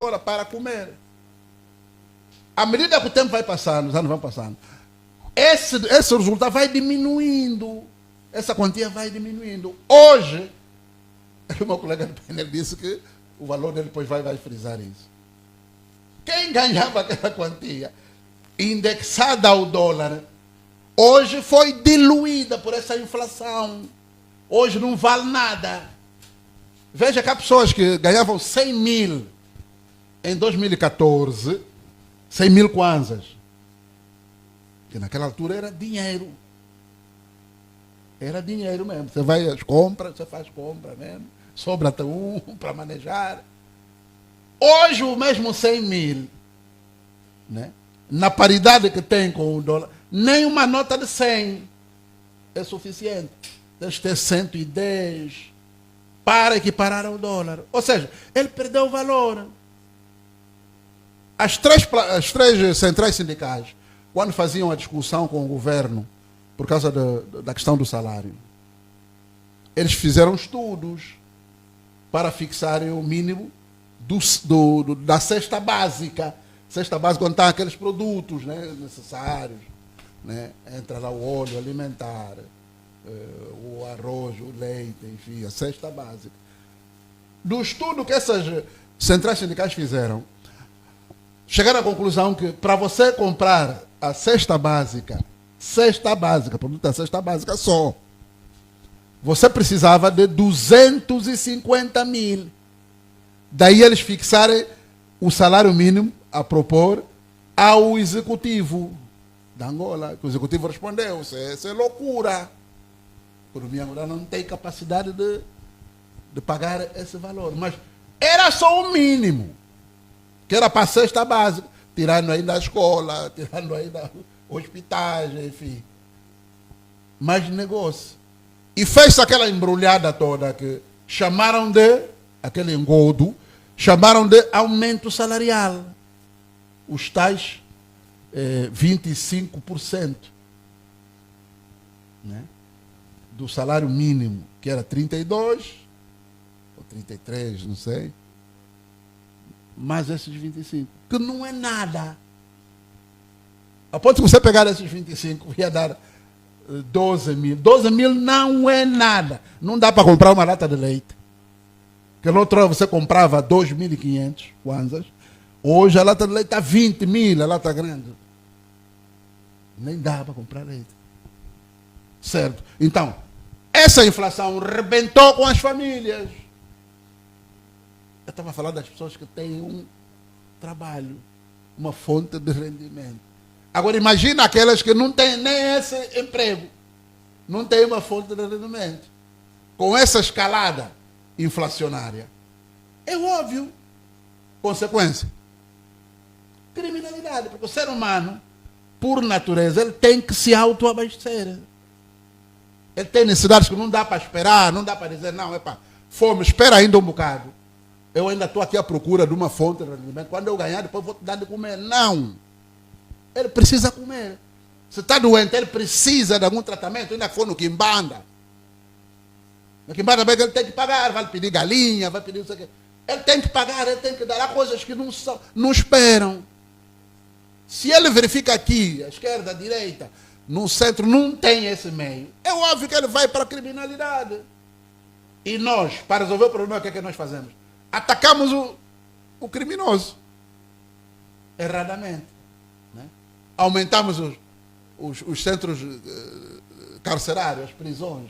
horas para comer. À medida que o tempo vai passando, os anos vão passando, esse resultado vai diminuindo. Essa quantia vai diminuindo. Hoje, o meu colega do painel disse que o valor dele depois vai frisar isso. Quem ganhava aquela quantia indexada ao dólar, hoje foi diluída por essa inflação. Hoje não vale nada. Veja que há pessoas que ganhavam 100 mil em 2014, 100 mil kwanzas, que naquela altura era dinheiro. Era dinheiro mesmo. Você vai às compras, você faz compra mesmo, sobra até para manejar. Hoje o mesmo 100 mil, né? Na paridade que tem com o dólar, nem uma nota de 100 é suficiente. Deve ter 110 para equiparar ao dólar. Ou seja, ele perdeu o valor. As três centrais sindicais, quando faziam a discussão com o governo por causa da questão do salário, eles fizeram estudos para fixarem o mínimo da cesta básica. Cesta básica, quando estão aqueles produtos, né, necessários, né? Entra lá o óleo alimentar, o arroz, o leite, enfim, a cesta básica. Do estudo que essas centrais sindicais fizeram, chegaram à conclusão que para você comprar a cesta básica, produto da cesta básica só, você precisava de 250 mil. Daí eles fixarem o salário mínimo a propor ao executivo da Angola. O executivo respondeu: isso é loucura. A economia angolana não tem capacidade de pagar esse valor. Mas era só o mínimo, que era para a cesta básica, tirando aí da escola, tirando aí da hospitais, enfim. Mas negócio. E fez aquela embrulhada toda que chamaram de, aquele engodo, chamaram de aumento salarial. Os tais 25%, né, do salário mínimo, que era 32 ou 33, não sei, mais esses 25, que não é nada. A ponto de você pegar esses 25 ia dar 12 mil. 12 mil não é nada. Não dá para comprar uma lata de leite. Porque no outro ano você comprava 2.500 kwanzas. Hoje a lata de leite está 20 mil, a lata grande. Nem dá para comprar leite. Certo? Então, essa inflação rebentou com as famílias. Eu estava falando das pessoas que têm um trabalho, uma fonte de rendimento. Agora imagina aquelas que não têm nem esse emprego, não têm uma fonte de rendimento. Com essa escalada inflacionária, é óbvio, consequência, criminalidade, porque o ser humano, por natureza, ele tem que se autoabastecer. Ele tem necessidades que não dá para esperar, não dá para dizer, não, fome, espera ainda um bocado. Eu ainda estou aqui à procura de uma fonte de rendimento. Quando eu ganhar, depois vou te dar de comer. Não. Ele precisa comer. Se está doente, ele precisa de algum tratamento, ainda for no Quimbanda. No Quimbanda ele tem que pagar, vai pedir galinha, vai pedir não sei o quê. Ele tem que pagar, ele tem que dar. Há coisas que não esperam. Se ele verifica aqui, a esquerda, a direita, no centro, não tem esse meio, é óbvio que ele vai para a criminalidade. E nós, para resolver o problema, o que é que nós fazemos? Atacamos o criminoso. Erradamente. Né? Aumentamos os centros carcerários, as prisões.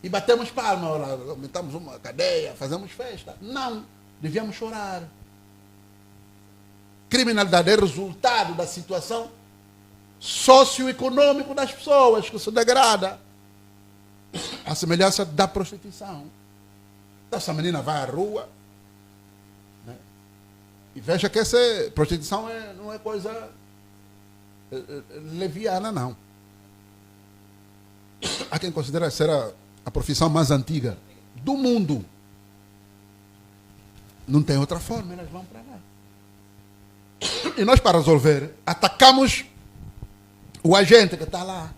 E batemos palma, aumentamos uma cadeia, fazemos festa. Não, devíamos chorar. Criminalidade é resultado da situação socioeconômica das pessoas que se degrada. A semelhança da prostituição. Essa menina vai à rua, né, e veja que essa prostituição não é coisa leviana, não. Há quem considera ser a profissão mais antiga do mundo. Não tem outra forma, elas vão para lá. E nós, para resolver, atacamos o agente que está lá.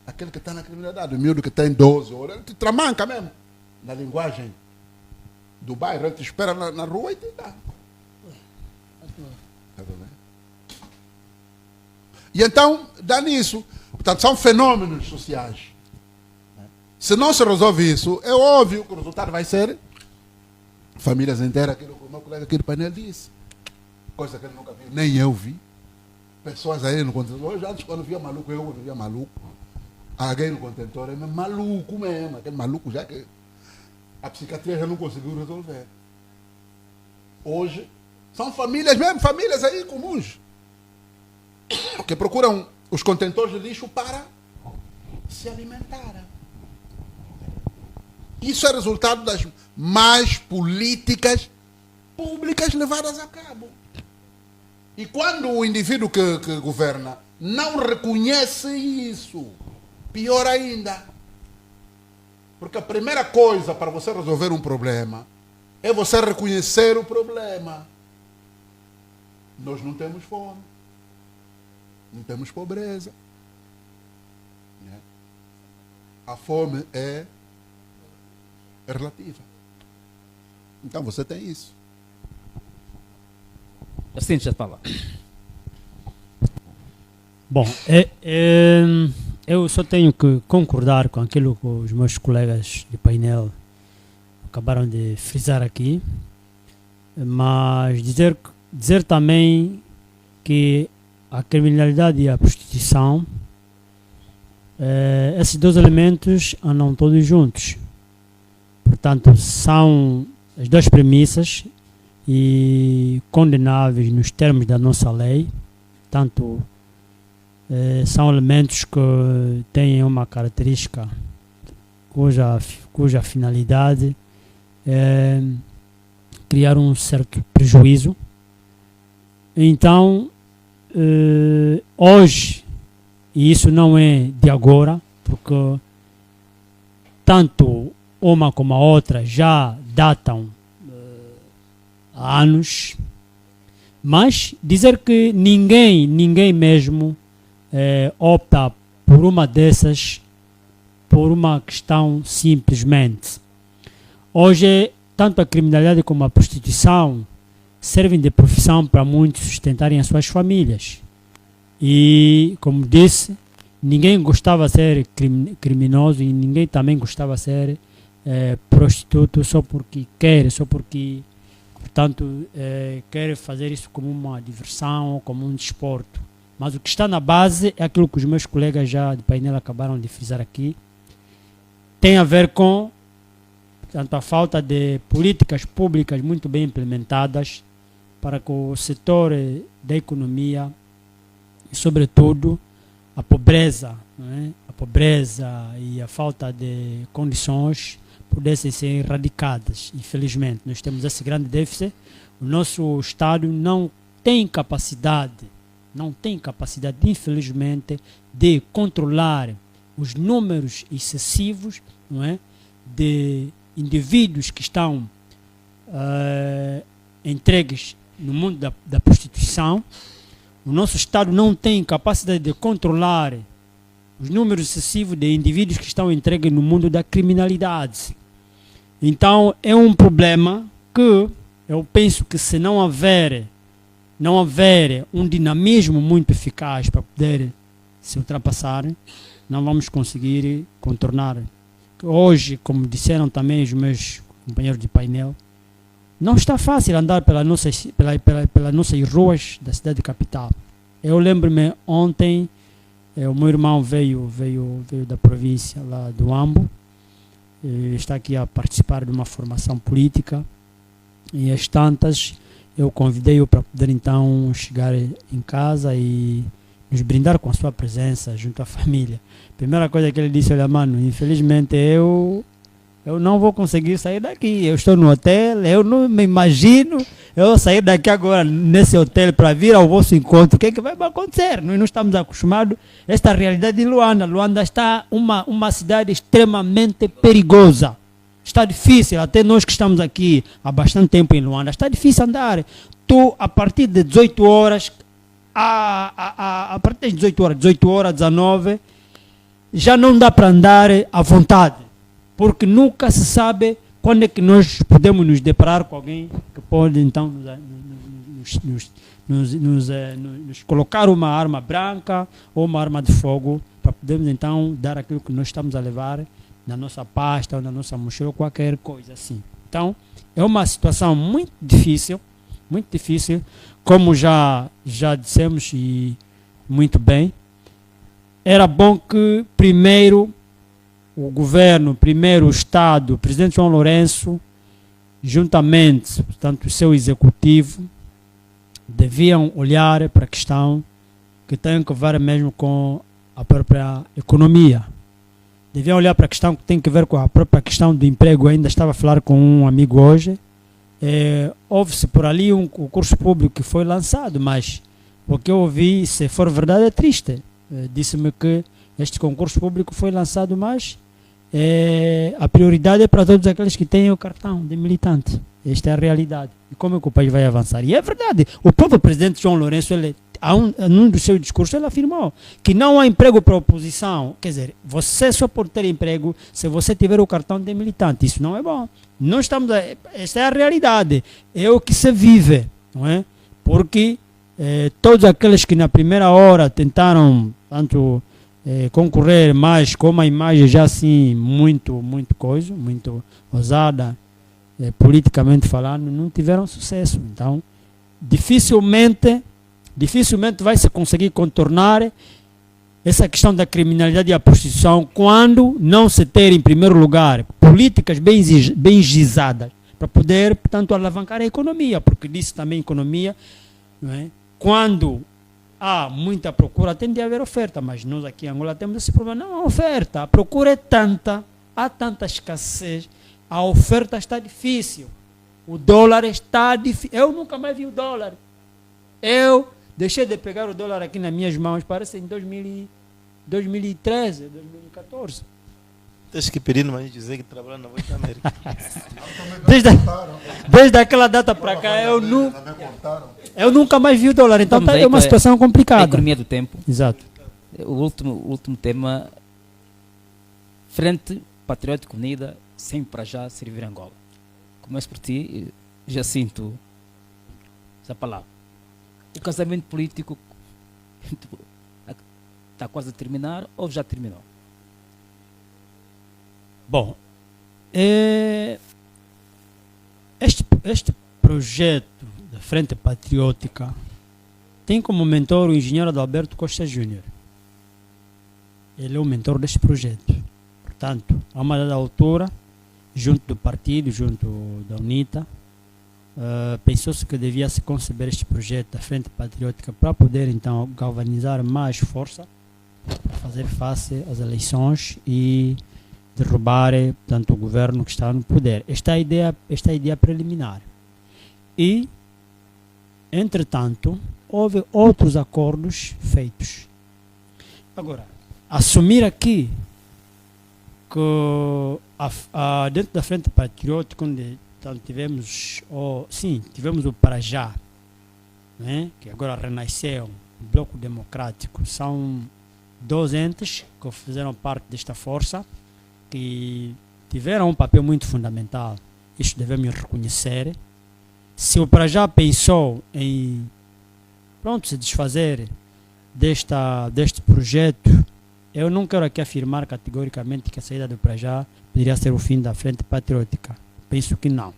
Aquele que está na criminalidade, o miúdo que tem 12 horas, ele te tramanca mesmo, na linguagem do bairro, ele te espera na rua e te dá. E então, dá nisso. Portanto, são fenômenos sociais. Se não se resolve isso, é óbvio que o resultado vai ser famílias inteiras, aquilo que o meu colega aqui do painel disse. Coisa que ele nunca viu, nem eu vi. Pessoas aí no contentor. Hoje, antes, quando via maluco, eu via maluco. Alguém no contentor é maluco mesmo. Aquele maluco já que a psiquiatria já não conseguiu resolver. Hoje, são famílias mesmo, famílias aí comuns, que procuram os contentores de lixo para se alimentar. Isso é resultado das más políticas públicas levadas a cabo. E quando o indivíduo que governa não reconhece isso, pior ainda. Porque a primeira coisa para você resolver um problema é você reconhecer o problema. Nós não temos fome. Não temos pobreza. A fome é relativa. Então você tem isso. Assim já fala. Bom, eu só tenho que concordar com aquilo que os meus colegas de painel acabaram de frisar aqui, mas dizer também que a criminalidade e a prostituição, esses dois elementos andam todos juntos. Portanto, são as duas premissas e condenáveis nos termos da nossa lei. Tanto são elementos que têm uma característica cuja finalidade é criar um certo prejuízo. Então, hoje, e isso não é de agora, porque tanto uma como a outra já datam há anos, mas dizer que ninguém mesmo opta por uma dessas por uma questão simplesmente. Hoje, tanto a criminalidade como a prostituição servem de profissão para muitos sustentarem as suas famílias. E, como disse, ninguém gostava de ser criminoso e ninguém também gostava de ser prostituto só porque quer, só porque, portanto, quer fazer isso como uma diversão ou como um desporto. Mas o que está na base é aquilo que os meus colegas já de painel acabaram de frisar aqui. Tem a ver com, portanto, a falta de políticas públicas muito bem implementadas para que o setor da economia e, sobretudo, a pobreza, a pobreza e a falta de condições pudessem ser erradicadas. Infelizmente, nós temos esse grande déficit. O nosso Estado não tem capacidade, infelizmente, de controlar os números excessivos, de indivíduos que estão entregues no mundo da prostituição. O nosso Estado não tem capacidade de controlar os números excessivos de indivíduos que estão entregues no mundo da criminalidade. Então, é um problema que eu penso que, se não houver um dinamismo muito eficaz para poder se ultrapassar, não vamos conseguir contornar. Hoje, como disseram também os meus companheiros de painel, não está fácil andar pelas nossas ruas da cidade capital. Eu lembro-me, ontem, o meu irmão veio da província lá do Ambo, está aqui a participar de uma formação política, e às tantas eu convidei-o para poder então chegar em casa e nos brindar com a sua presença junto à família. Primeira coisa que ele disse: olha, mano, infelizmente eu não vou conseguir sair daqui. Eu estou no hotel, eu não me imagino eu sair daqui agora nesse hotel para vir ao vosso encontro. O que é que vai acontecer? Nós não estamos acostumados a esta realidade em Luanda. Luanda está uma cidade extremamente perigosa. Está difícil, até nós que estamos aqui há bastante tempo em Luanda, está difícil andar. Tu, a partir de 18 horas, a partir de 18 horas, 19, já não dá para andar à vontade, porque nunca se sabe quando é que nós podemos nos deparar com alguém que pode então nos colocar uma arma branca ou uma arma de fogo para podermos então dar aquilo que nós estamos a levar na nossa pasta ou na nossa mochila ou qualquer coisa assim. Então, é uma situação muito difícil, como já dissemos e muito bem. Era bom que primeiro o governo, primeiro o Estado, o presidente João Lourenço, juntamente, portanto, o seu executivo, deviam olhar para a questão que tem a ver mesmo com a própria economia. Deviam olhar para a questão que tem a ver com a própria questão do emprego. Eu ainda estava a falar com um amigo hoje. Houve-se por ali um concurso público que foi lançado, mas o que eu ouvi, se for verdade, é triste. Disse-me que este concurso público foi lançado, mas a prioridade é para todos aqueles que têm o cartão de militante. Esta é a realidade. E como é que o país vai avançar? E é verdade. O próprio presidente João Lourenço, num dos seus discursos, ele afirmou que não há emprego para a oposição. Quer dizer, você só pode ter emprego se você tiver o cartão de militante. Isso não é bom. Não estamos esta é a realidade. É o que se vive, não é? Porque todos aqueles que na primeira hora tentaram tanto concorrer, mas com uma imagem já assim muito ousada, politicamente falando, não tiveram sucesso. Então, dificilmente vai se conseguir contornar essa questão da criminalidade e a prostituição quando não se ter, em primeiro lugar, políticas bem gizadas para poder, portanto, alavancar a economia, porque disse também economia, não é? Quando há muita procura, tem de haver oferta, mas nós aqui em Angola temos esse problema. Não há oferta, a procura é tanta, há tanta escassez, a oferta está difícil, o dólar está difícil. Eu nunca mais vi o dólar. Eu deixei de pegar o dólar aqui nas minhas mãos, parece em 2013, 2014. Tens que pedir no Maninho dizer que trabalha na Voz da América. Desde aquela data para cá, eu nunca mais vi o dólar. Então é uma situação complicada. A economia do tempo. Exato. O último tema, Frente Patriótica Unida, sempre para já servir Angola. Começo por ti, já sinto essa palavra. O casamento político está quase a terminar ou já terminou? Bom, este projeto da Frente Patriótica tem como mentor o engenheiro Adalberto Costa Júnior. Ele é o mentor deste projeto. Portanto, a uma dada altura, junto do partido, junto da UNITA, pensou-se que devia se conceber este projeto da Frente Patriótica para poder então galvanizar mais força para fazer face às eleições e derrubar, portanto, o governo que está no poder. Esta é a ideia preliminar. E, entretanto, houve outros acordos feitos. Agora, assumir aqui que dentro da Frente Patriótica, onde então, tivemos o Parajá, né, que agora renasceu, o Bloco Democrático, são 2 entes que fizeram parte desta força, que tiveram um papel muito fundamental. Isto devemos reconhecer. Se o Parajá pensou em se desfazer deste projeto, eu não quero aqui afirmar categoricamente que a saída do Parajá poderia ser o fim da Frente Patriótica. Penso que não.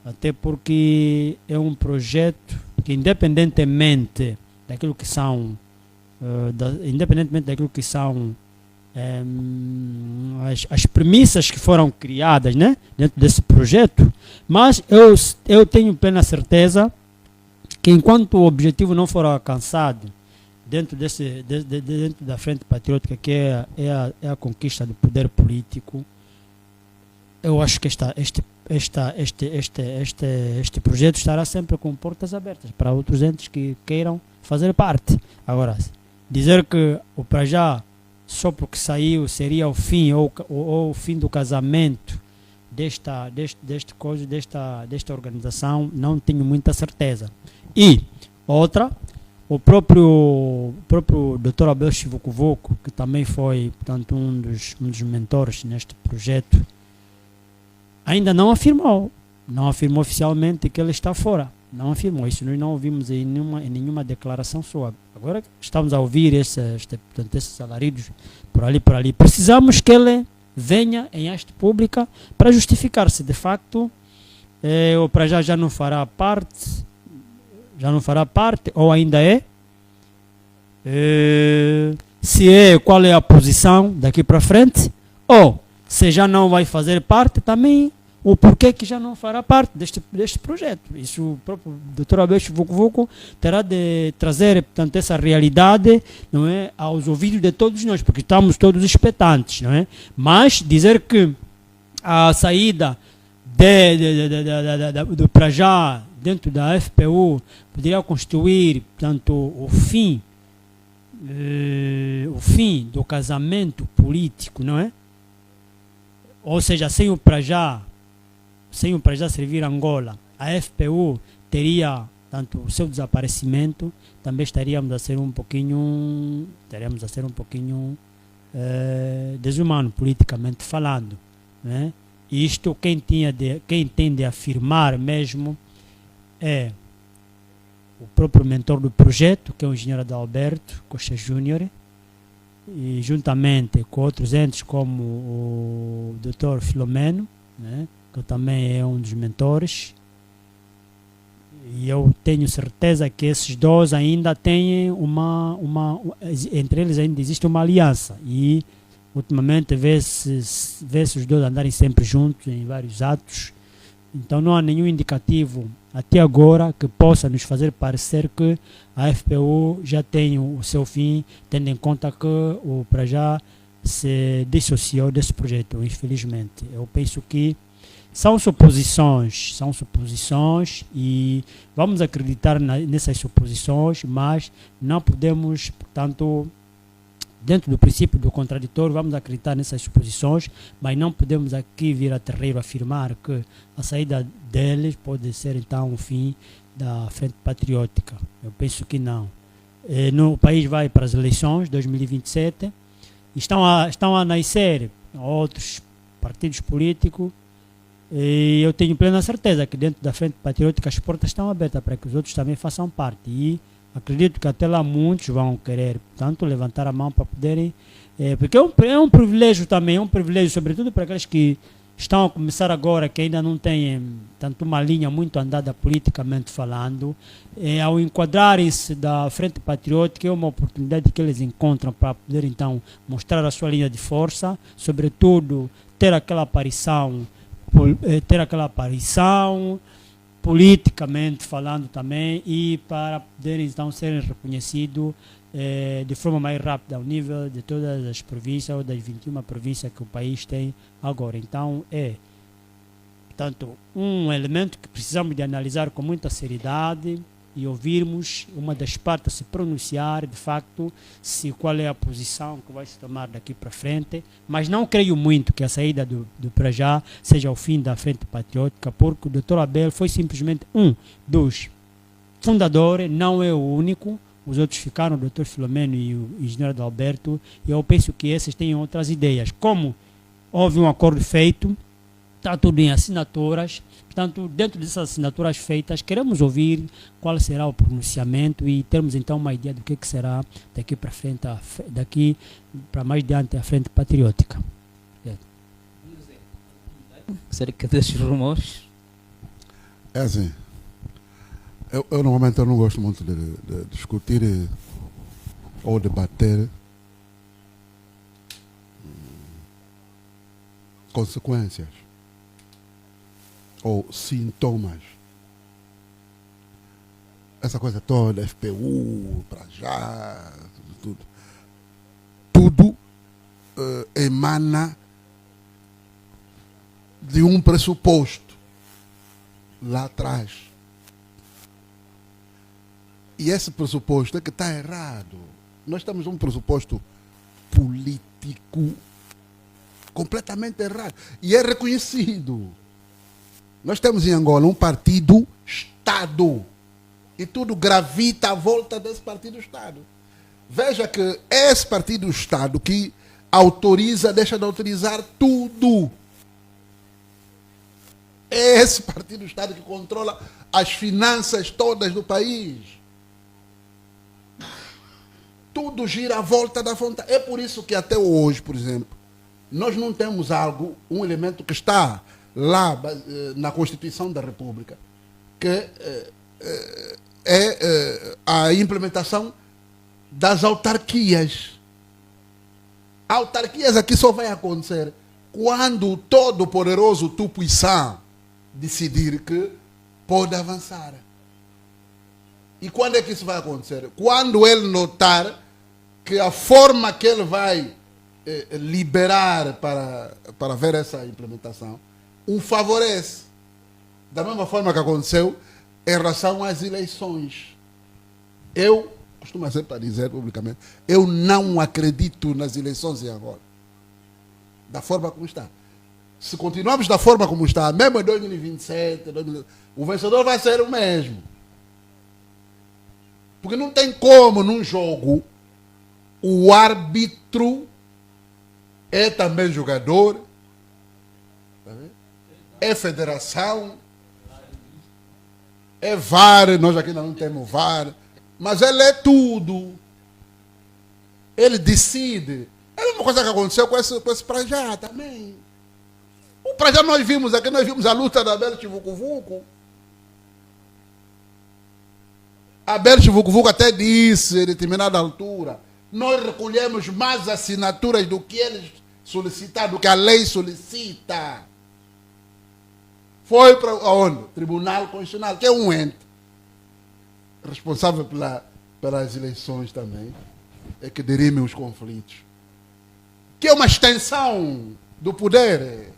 Até porque é um projeto que, independentemente daquilo que são as premissas que foram criadas, né, dentro desse projeto, mas eu tenho plena certeza que enquanto o objetivo não for alcançado dentro da Frente Patriótica, que é a conquista do poder político, eu acho que este projeto estará sempre com portas abertas para outros entes que queiram fazer parte. Agora, dizer que o Parajá, só porque saiu, seria o fim ou o fim do casamento desta organização, não tenho muita certeza. E outra, o próprio Dr. Abel Chivucovoco, que também foi, portanto, um dos mentores neste projeto, ainda não afirmou. Não afirmou oficialmente que ele está fora. Não afirmou. Isso nós não ouvimos em nenhuma declaração sua. Agora estamos a ouvir portanto, esses alaridos por ali. Precisamos que ele venha em haste pública para justificar se de facto ou para já não fará parte, ou ainda é. Se é, qual é a posição daqui para frente, ou se já não vai fazer parte também, o porquê que já não fará parte deste projeto. Isso o próprio Dr. Alberto Vucu terá de trazer, portanto, essa realidade, não é, aos ouvidos de todos nós, porque estamos todos expectantes, não é? Mas dizer que a saída para já dentro da FPU poderia constituir, portanto, o fim do casamento político, não é? Ou seja, sem o para já servir Angola, a FPU teria, tanto o seu desaparecimento, também estaríamos a ser um pouquinho desumano, politicamente falando, né? E isto quem tem de afirmar mesmo é o próprio mentor do projeto, que é o engenheiro Adalberto Costa Júnior, e juntamente com outros entes como o Dr. Filomeno, né, que também é um dos mentores, e eu tenho certeza que esses dois ainda têm entre eles ainda existe uma aliança, e ultimamente vê-se os dois andarem sempre juntos em vários atos. Então não há nenhum indicativo até agora que possa nos fazer parecer que a FPU já tem o seu fim, tendo em conta que o para já se dissociou desse projeto, infelizmente. Eu penso que são suposições e vamos acreditar nessas suposições, mas não podemos, portanto, dentro do princípio do contraditório, vamos acreditar nessas suposições, mas não podemos aqui vir a terreiro afirmar que a saída deles pode ser então o fim da Frente Patriótica. Eu penso que não. O país vai para as eleições 2027, estão a nascer outros partidos políticos, e eu tenho plena certeza que dentro da Frente Patriótica as portas estão abertas para que os outros também façam parte, e acredito que até lá muitos vão querer, portanto, levantar a mão para poderem, porque é um privilégio também, sobretudo para aqueles que estão a começar agora, que ainda não têm tanto uma linha muito andada politicamente falando, ao enquadrarem-se da Frente Patriótica, é uma oportunidade que eles encontram para poder então mostrar a sua linha de força, sobretudo ter aquela aparição politicamente falando também, e para poderem então serem reconhecidos de forma mais rápida ao nível de todas as províncias, ou das 21 províncias que o país tem agora. Então portanto, um elemento que precisamos de analisar com muita seriedade e ouvirmos uma das partes se pronunciar de facto qual é a posição que vai se tomar daqui para frente, mas não creio muito que a saída do para já seja o fim da Frente Patriótica, porque o Dr. Abel foi simplesmente um dos fundadores, não é o único. Os outros ficaram, o Dr. Filomeno e o engenheiro Adalberto, e eu penso que esses têm outras ideias. Como houve um acordo feito, está tudo em assinaturas, portanto, dentro dessas assinaturas feitas, queremos ouvir qual será o pronunciamento e termos então uma ideia do que será daqui para frente, daqui para mais diante a Frente Patriótica. Acerca desses rumores? É assim, eu normalmente não gosto muito de discutir ou debater consequências ou sintomas. Essa coisa toda, FPU, para já, tudo emana de um pressuposto lá atrás. E esse pressuposto é que está errado. Nós temos um pressuposto político completamente errado. E é reconhecido. Nós temos em Angola um partido-Estado. E tudo gravita à volta desse partido-Estado. Veja que é esse partido-Estado que autoriza, deixa de autorizar tudo. esse partido do Estado que controla as finanças todas do país. Tudo gira à volta da vontade. É por isso que até hoje, por exemplo, nós não temos um elemento que está lá na Constituição da República, que é a implementação das autarquias. Autarquias aqui só vai acontecer quando o todo-poderoso Tupuissã decidir que pode avançar. E quando é que isso vai acontecer? Quando ele notar que a forma que ele vai liberar para ver essa implementação o favorece. Da mesma forma que aconteceu em relação às eleições. Eu costumo sempre dizer publicamente, eu não acredito nas eleições de agora. Da forma como está. Se continuarmos da forma como está, mesmo em 2027, o vencedor vai ser o mesmo. Porque não tem como, num jogo, o árbitro é também jogador, é federação, é VAR, nós aqui não temos VAR, mas ele é tudo. Ele decide. É a mesma coisa que aconteceu com esse Prajá também. O Prajá nós vimos aqui, nós vimos a luta da Abel Chivucuvuco. Abel Chivucuvuco até disse, em determinada altura, nós recolhemos mais assinaturas do que eles solicitaram, do que a lei solicita. Foi para onde? Tribunal Constitucional, que é um ente responsável pelas eleições também, é que dirime os conflitos. Que é uma extensão do poder.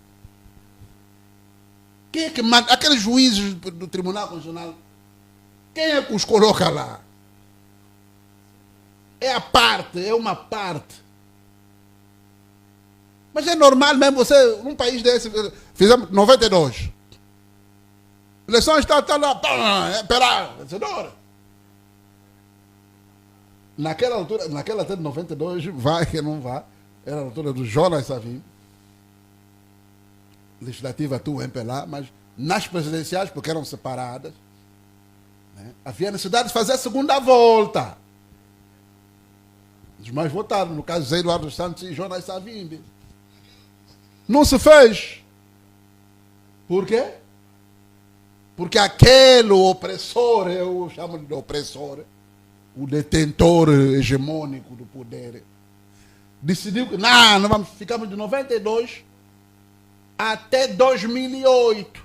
Quem é que manda? Aqueles juízes do Tribunal Constitucional, quem é que os coloca lá? É a parte, é uma parte. Mas é normal mesmo você, num país desse, fizemos 92. Eleições está lá, esperar, vencedor. Naquela altura, naquela até de 92, vai que não vai, era a altura do Jonas Savimbi. Legislativa tu MPLA, mas nas presidenciais, porque eram separadas, né, havia necessidade de fazer a segunda volta. Os mais votaram, no caso Zé Eduardo Santos e Jonas Savimbi. Não se fez. Por quê? Porque aquele opressor, eu chamo de opressor, o detentor hegemônico do poder, decidiu que não vamos, ficamos de 92 até 2008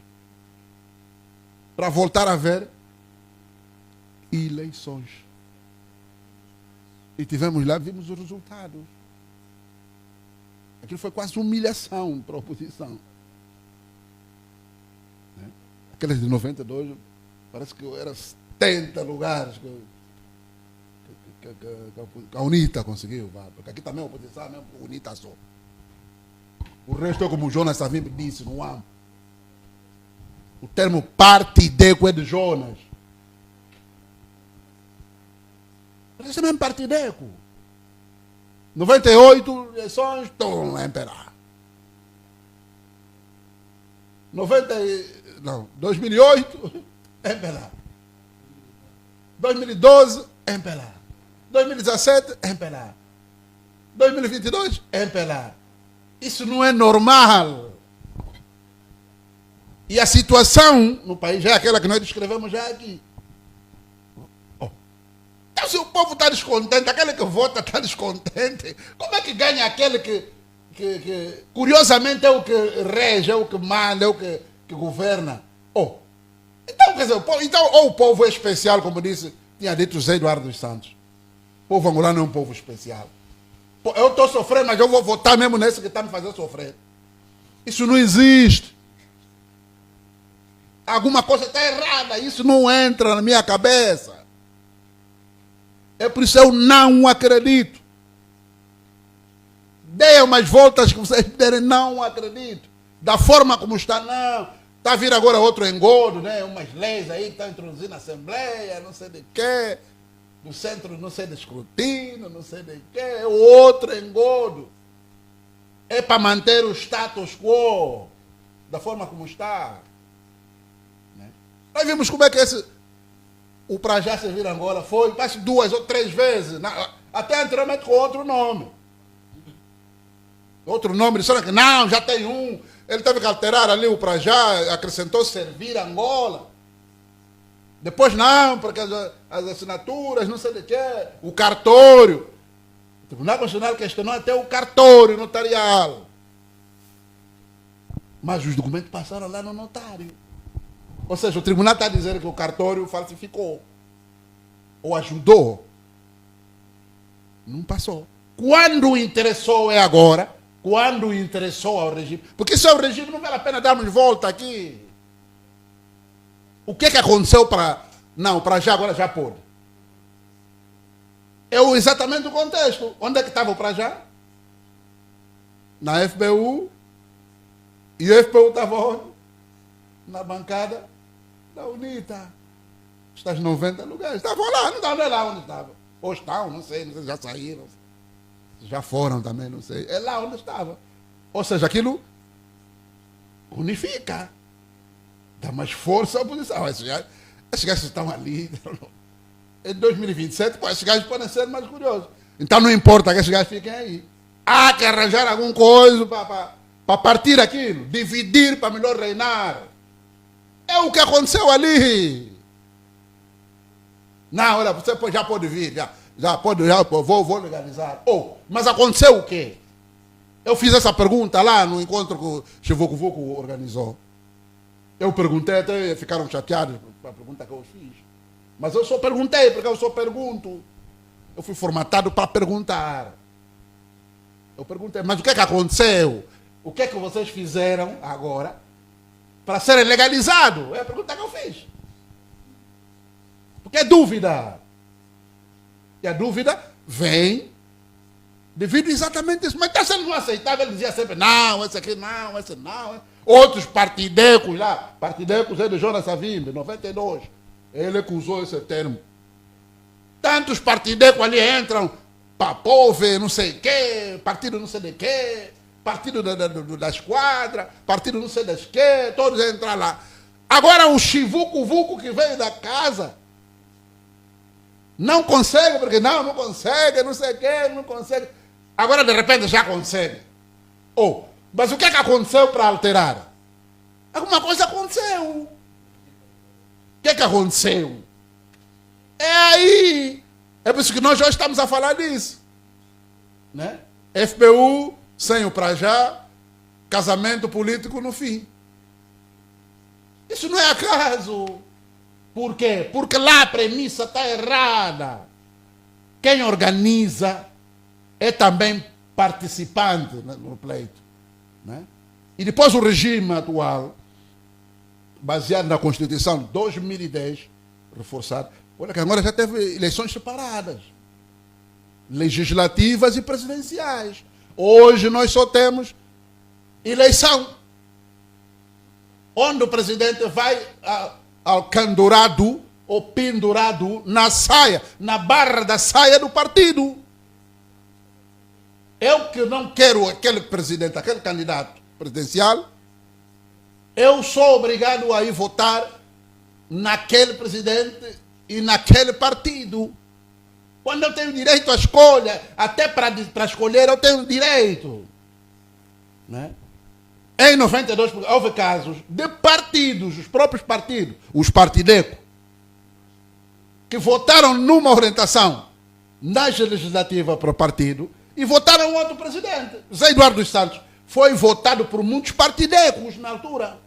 para voltar a ver eleições. E tivemos lá, vimos os resultados. Aquilo foi quase humilhação para a oposição. Aqueles de 92, parece que era 70 lugares que a UNITA conseguiu. Porque aqui também a oposição, mesmo a UNITA só. O resto é como o Jonas Savimbi disse no AM. O termo partideco é de Jonas. Esse mesmo partideco. 98 eleições, estão a imperar. 2008, MPLA. 2012, MPLA. 2017, MPLA. 2022, MPLA. Isso não é normal. E a situação no país é aquela que nós descrevemos já aqui. Então, se o povo está descontente, aquele que vota está descontente, como é que ganha aquele que curiosamente é o que rege, é o que manda, é o que governa? Então, quer dizer, ou o povo é especial, como tinha dito Zé Eduardo dos Santos. O povo angolano é um povo especial. Eu estou sofrendo, mas eu vou votar mesmo nesse que está me fazendo sofrer. Isso não existe. Alguma coisa está errada, isso não entra na minha cabeça. É por isso que eu não acredito. Deem umas voltas que vocês derem, não acredito. Da forma como está, não. Está a vir agora outro engodo, né? Umas leis aí que estão introduzindo na Assembleia, não sei de quê. Do centro, não sei de escrutínio, não sei de quê. Outro engodo. É para manter o status quo da forma como está. Nós vimos como é que o Prajá Servir Angola foi, quase 2 ou 3 vezes, até anteriormente com outro nome. Outro nome, disseram que não, já tem um. Ele teve que alterar ali o Prajá, acrescentou Servir Angola. Depois não, porque as assinaturas, não sei de quê, o cartório. O Tribunal Constitucional questionou até o cartório notarial. Mas os documentos passaram lá no notário. Ou seja, o tribunal está dizendo que o cartório falsificou. Ou ajudou. Não passou. Quando interessou é agora. Quando interessou ao regime. Porque se é o regime, não vale a pena darmos volta aqui. O que aconteceu para... Não, para já agora já pode. É exatamente o contexto. Onde é que estava o para já? Na FPU. E o FPU estava onde? Na bancada da UNITA. Estas 90 lugares. Estavam lá, não estavam lá onde estavam. Ou estão, não sei, já saíram. Já foram também, não sei. É lá onde estava. Ou seja, aquilo unifica. Dá mais força à oposição. Esses gajos estão ali. Em 2027, esses gajos podem ser mais curiosos. Então não importa que esses gajos fiquem aí. Há que arranjar alguma coisa para partir aquilo. Dividir para melhor reinar. É o que aconteceu ali. Não, olha, você já pode vir. Vou legalizar. Mas aconteceu o quê? Eu fiz essa pergunta lá no encontro que o Chivuco Vuco organizou. Eu perguntei, até ficaram chateados com a pergunta que eu fiz. Mas eu só perguntei, porque eu só pergunto. Eu fui formatado para perguntar. Eu perguntei, mas o que aconteceu? O que vocês fizeram agora para serem legalizados? É a pergunta que eu fiz. Porque é dúvida. E a dúvida vem devido exatamente a isso. Mas está sendo aceitável. Ele dizia sempre, não, esse aqui não, esse não. Outros partidecos lá, partidecos é de Jonas Savimbi, 92. Ele que usou esse termo. Tantos partidecos ali entram, Papove, não sei o quê, partido não sei de quê, partido da esquadra, partido não sei das quê, todos entram lá. Agora o Chivuco Vuco que veio da casa, não consegue, porque não consegue, não sei o quê, não consegue. Agora de repente já consegue. Mas o que aconteceu para alterar? Alguma coisa aconteceu. O que aconteceu? É aí. É por isso que nós já estamos a falar disso. Né? FPU, sem o para já, casamento político no fim. Isso não é acaso. Por quê? Porque lá a premissa está errada. Quem organiza é também participante no pleito. Né? E depois o regime atual, baseado na Constituição de 2010, reforçado, olha que agora já teve eleições separadas, legislativas e presidenciais. Hoje nós só temos eleição, onde o presidente vai alcandurado ou pendurado na saia, na barra da saia do partido. Eu que não quero aquele presidente, aquele candidato presidencial, eu sou obrigado a ir votar naquele presidente e naquele partido. Quando eu tenho direito à escolha, até para escolher eu tenho direito. Né? Em 92 houve casos de partidos, os próprios partidos, os partidecos, que votaram numa orientação nas legislativas para o partido, e votaram outro presidente. Zé Eduardo dos Santos foi votado por muitos partidecos na altura.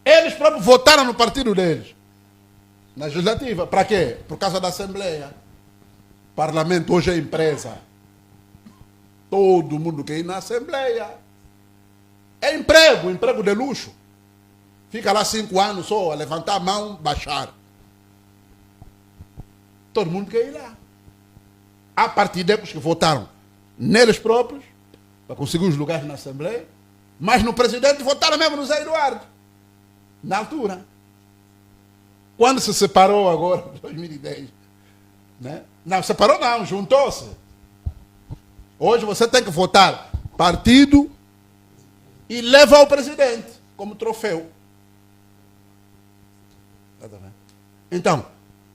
Eles próprios votaram no partido deles. Na legislativa. Para quê? Por causa da Assembleia. Parlamento hoje é empresa. Todo mundo quer ir na Assembleia. É emprego, emprego de luxo. Fica lá 5 anos só, a levantar a mão, baixar. Todo mundo quer ir lá. Há partidecos que votaram neles próprios, para conseguir os lugares na Assembleia, mas no presidente votaram mesmo no Zé Eduardo, na altura. Quando se separou agora, em 2010, né? Não, separou não, juntou-se. Hoje você tem que votar partido e leva ao presidente como troféu. Então,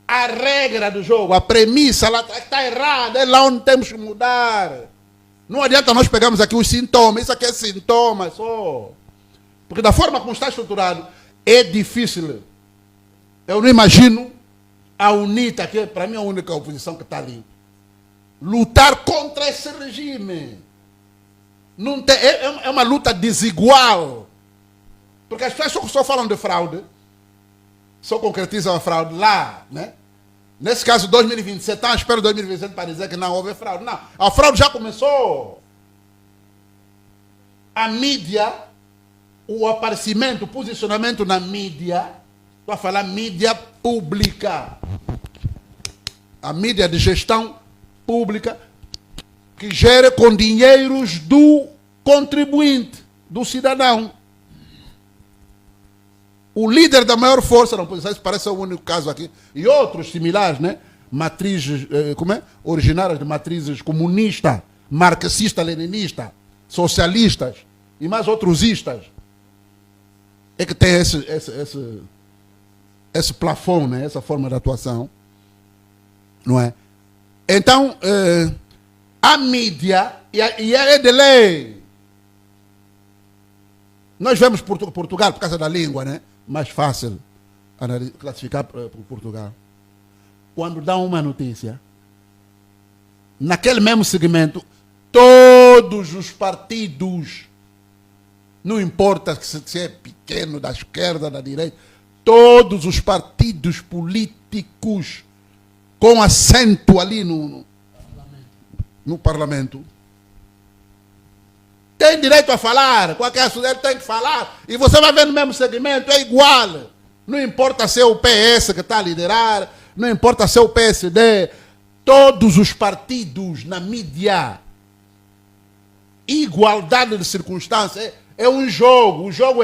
a regra do jogo, a premissa, ela está errada, é lá onde temos que mudar. Não adianta nós pegarmos aqui os sintomas, isso aqui é sintoma só. Porque da forma como está estruturado, é difícil. Eu não imagino a UNITA, que para mim é a única oposição que está ali, lutar contra esse regime. Não tem, é uma luta desigual. Porque as pessoas só falam de fraude, só concretizam a fraude lá, né? Nesse caso, 2027, estão à espera de 2027 para dizer que não houve fraude. Não, a fraude já começou. A mídia, o aparecimento, o posicionamento na mídia, estou a falar mídia pública. A mídia de gestão pública que gera com dinheiros do contribuinte, do cidadão. O líder da maior força na oposição, isso parece ser o único caso aqui, e outros similares, né? Matrizes, originárias de matrizes comunista, marxista, leninista, socialistas e mais outros istas, é que tem esse plafond, né? Essa forma de atuação, não é? Então, a mídia, e é de lei. Nós vemos Portugal, por causa da língua, né? Mais fácil classificar por Portugal. Quando dá uma notícia, naquele mesmo segmento, todos os partidos, não importa se é pequeno, da esquerda, da direita, todos os partidos políticos com assento ali no parlamento, tem direito a falar, qualquer assunto ele tem que falar, e você vai ver no mesmo segmento, é igual. Não importa se é o PS que está a liderar, não importa se é o PSD, todos os partidos na mídia, igualdade de circunstâncias, é um jogo. O jogo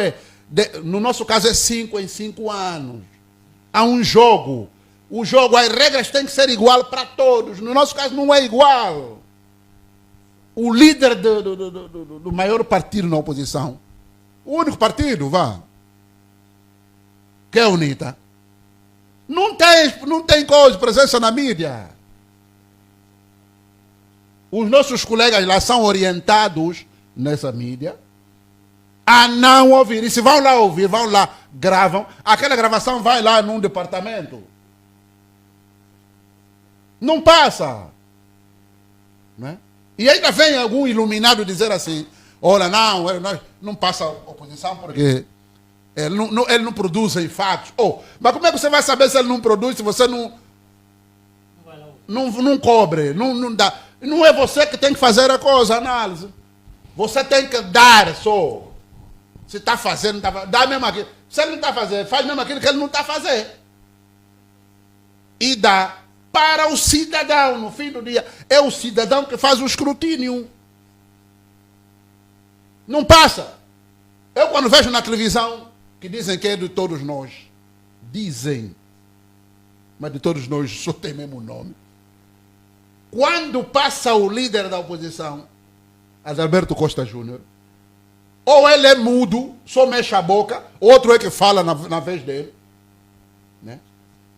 no nosso caso é 5 em 5 anos. Há um jogo. O jogo, as regras têm que ser igual para todos. No nosso caso não é igual. O líder do maior partido na oposição, o único partido, que é a UNITA, não tem coisa, presença na mídia. Os nossos colegas lá são orientados nessa mídia a não ouvir. E se vão lá ouvir, vão lá, gravam, aquela gravação vai lá num departamento. Não passa. Não é? E ainda vem algum iluminado dizer assim, olha, não passa oposição porque ele não produz fatos. Mas como é que você vai saber se ele não produz, se você não cobre, não dá? Não é você que tem que fazer a coisa, a análise. Você tem que dar só. Se está fazendo, dá mesmo aquilo. Se ele não está fazendo, faz mesmo aquilo que ele não está fazendo. E dá para o cidadão, no fim do dia. É o cidadão que faz o escrutínio. Não passa. Eu quando vejo na televisão que dizem que é de todos nós, dizem, mas de todos nós só tem mesmo nome. Quando passa o líder da oposição, Adalberto Costa Júnior, ou ele é mudo, só mexe a boca, outro é que fala na vez dele. Né?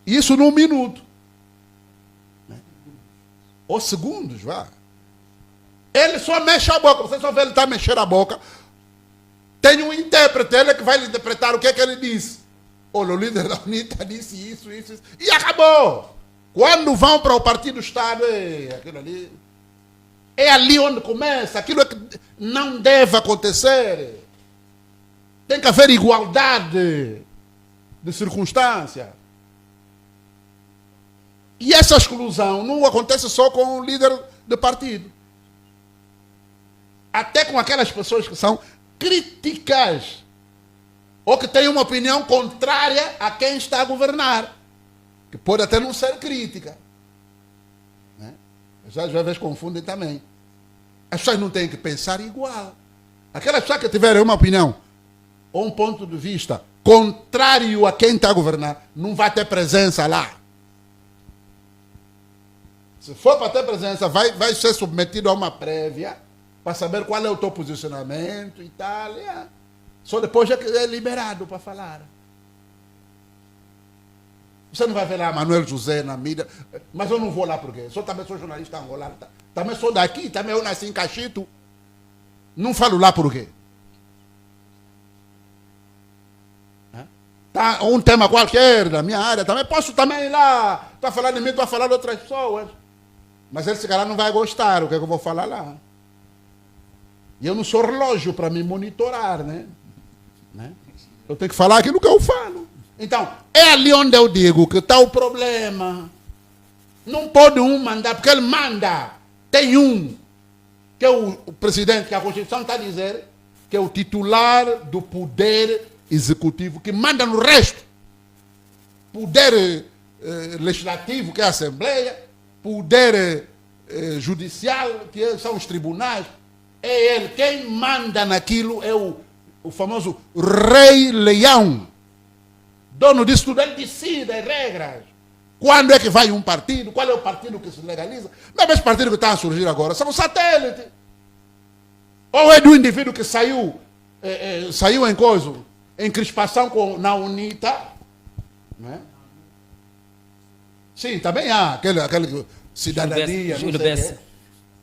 Isso num minuto. Né? Ou segundos, Ele só mexe a boca, você só vê ele estar mexendo a boca. Tem um intérprete, ele que vai lhe interpretar o que é que ele disse. Olha, o líder da UNITA disse isso. E acabou. Quando vão para o Partido do Estado, aquilo ali... É ali onde começa. Aquilo é que não deve acontecer. Tem que haver igualdade de circunstância. E essa exclusão não acontece só com o líder do partido. Até com aquelas pessoas que são críticas ou que têm uma opinião contrária a quem está a governar, que pode até não ser crítica, né? Às vezes confundem também. As pessoas não têm que pensar igual. Aquelas pessoas que tiverem uma opinião ou um ponto de vista contrário a quem está a governar, não vai ter presença lá. Se for para ter presença, vai ser submetido a uma prévia para saber qual é o teu posicionamento e tal. Só depois é liberado para falar. Você não vai ver lá Manuel José na mídia. Mas eu não vou lá porque também sou jornalista angolano. Também sou daqui, também eu nasci em Cachito. Não falo lá por quê? Tá um tema qualquer da minha área, também posso também ir lá. Estou a falar de mim, estou a falar de outras pessoas. Mas esse cara não vai gostar, o que é que eu vou falar lá? E eu não sou relógio para me monitorar, né? Eu tenho que falar aquilo que eu falo. Então, é ali onde eu digo que está o problema. Não pode um mandar, porque ele manda. Tem um, que é o presidente, que a Constituição está a dizer, que é o titular do poder executivo, que manda no resto. Poder legislativo, que é a Assembleia, poder judicial, que são os tribunais. É ele. Quem manda naquilo é o famoso Rei Leão. Dono disso tudo, ele decide as regras. Quando é que vai um partido? Qual é o partido que se legaliza? Não é esse partido que está a surgir agora, são satélites. Ou é do indivíduo que saiu em coisa, em crispação na UNITA. Não é? Sim, também há aquele cidadania. Júlio Bessa.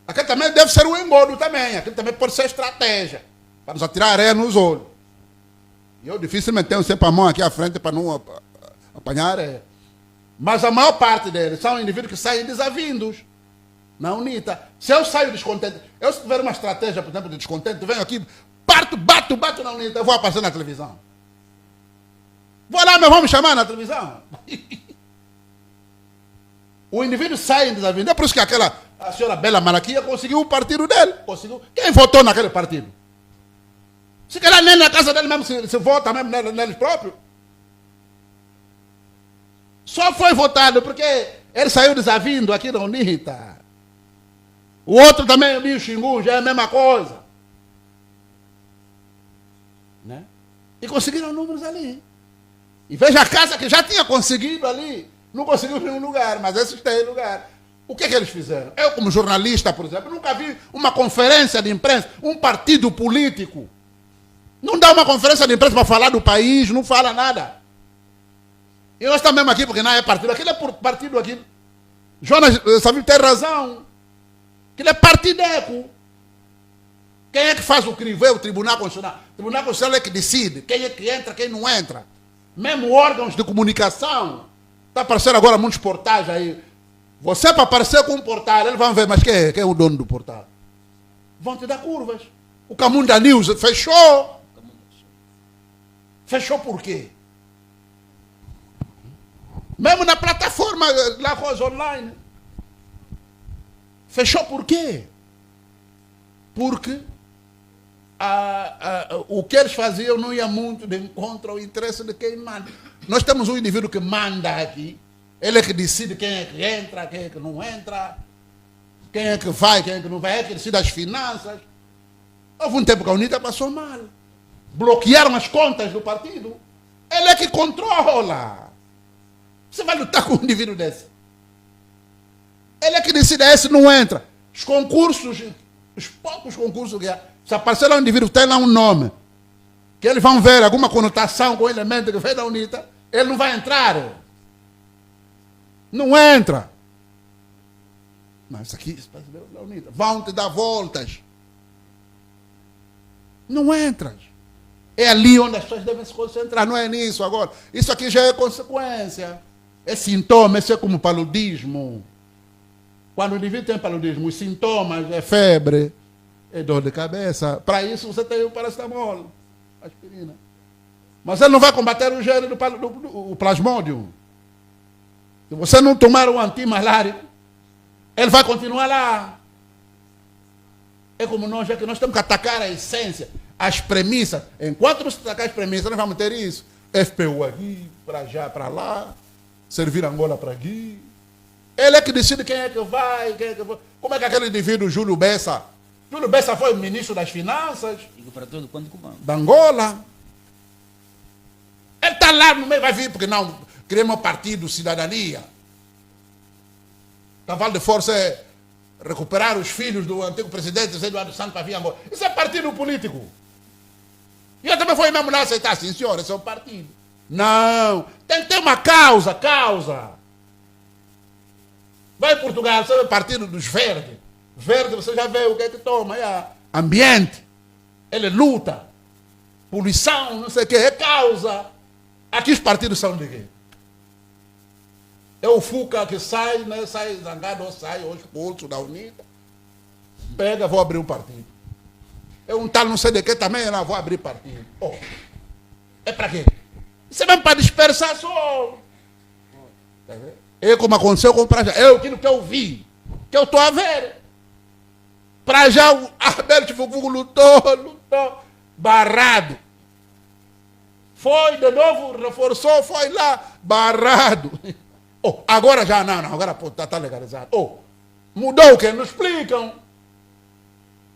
Aquele também deve ser um engodo também. Aquele também pode ser estratégia. Para nos atirar areia nos olhos. E eu dificilmente tenho sempre a mão aqui à frente para não apanhar areia. Mas a maior parte deles são indivíduos que saem desavindos na UNITA. Se eu saio descontente, se tiver uma estratégia, por exemplo, de descontente, venho aqui, bato na UNITA, eu vou aparecer na televisão. Vou lá, mas vão me chamar na televisão. O indivíduo sai desavindo. É por isso que a senhora Bela Maraquia conseguiu o partido dele. Conseguiu. Quem votou naquele partido? Se calhar nem na casa dele mesmo se vota mesmo neles próprios. Só foi votado porque ele saiu desavindo aqui na UNITA. O outro também, o Xingu, já é a mesma coisa. Né? E conseguiram números ali. E veja a casa que já tinha conseguido ali. Não conseguiu em nenhum lugar, mas esses têm lugar. O que é que eles fizeram? Eu, como jornalista, por exemplo, nunca vi uma conferência de imprensa, um partido político. Não dá uma conferência de imprensa para falar do país, não fala nada. E nós estamos mesmo aqui, porque não é partido. Aquilo é por partido aqui. Jonas Savio tem razão. Aquilo é partideco. Quem é que faz o crivo? É o Tribunal Constitucional. O Tribunal Constitucional é que decide quem é que entra, quem não entra. Mesmo órgãos de comunicação. Está aparecendo agora muitos portais aí. Você para aparecer com um portal, eles vão ver, mas quem é o dono do portal? Vão te dar curvas. O Camunda News fechou. Fechou por quê? Mesmo na plataforma La Rosa Online. Fechou por quê? Porque o que eles faziam não ia muito de encontro ao interesse de quem manda. Nós temos um indivíduo que manda aqui. Ele é que decide quem é que entra, quem é que não entra. Quem é que vai, quem é que não vai. É que decide as finanças. Houve um tempo que a UNITA passou mal. Bloquearam as contas do partido. Ele é que controla. Você vai lutar com um indivíduo desse? Ele é que decide, esse não entra. Os concursos, os poucos concursos que há, se aparecer lá um indivíduo tem lá um nome, que eles vão ver alguma conotação com o elemento que vem da UNITA, ele não vai entrar. Não entra. Mas isso aqui, da UNITA, vão te dar voltas. Não entras. É ali onde as pessoas devem se concentrar, não é nisso agora. Isso aqui já é consequência. É sintoma, isso é como paludismo. Quando o indivíduo tem paludismo, os sintomas é febre, é dor de cabeça. Para isso você tem o paracetamol, aspirina. Mas ele não vai combater o gênero do plasmódio. Se você não tomar um antimalárico, ele vai continuar lá. É como nós, já que nós temos que atacar a essência, as premissas. Enquanto nós atacar as premissas, nós vamos ter isso. FPU aqui, para já, para lá. Servir Angola para aqui. Ele é que decide quem é que vai, quem é que vai. Como é que aquele indivíduo, Júlio Bessa? Júlio Bessa foi ministro das Finanças. Digo para todo quanto comando. Da Angola. Ele está lá no meio, vai vir, porque não, queremos um partido, cidadania. Cavalo de força é recuperar os filhos do antigo presidente José Eduardo Santos para vir a Angola. Isso é partido político. E eu também fui mesmo lá aceitar, sim senhor, esse é o partido. Não, Tem que ter uma causa. Vai em Portugal, você vê o Partido dos Verdes. Verde, você já vê o que é que toma. É ambiente. Ele luta. Poluição, não sei o que. É causa. Aqui os partidos são de quê? É o Fuca que sai, né? Sai zangado, ou sai, ou expulso da UNITA. Pega, vou abrir um partido. É um tal não sei de que também, não, vou abrir partido. Oh, é para quê? Isso é mesmo para dispersar só. É como aconteceu com o Prajá. É aquilo que eu vi, que eu estou a ver. Prajá, o Alberto Fufugo lutou, barrado. Foi de novo, reforçou, foi lá, barrado. Oh, agora já não, agora está legalizado. Oh, mudou o que? Não explicam.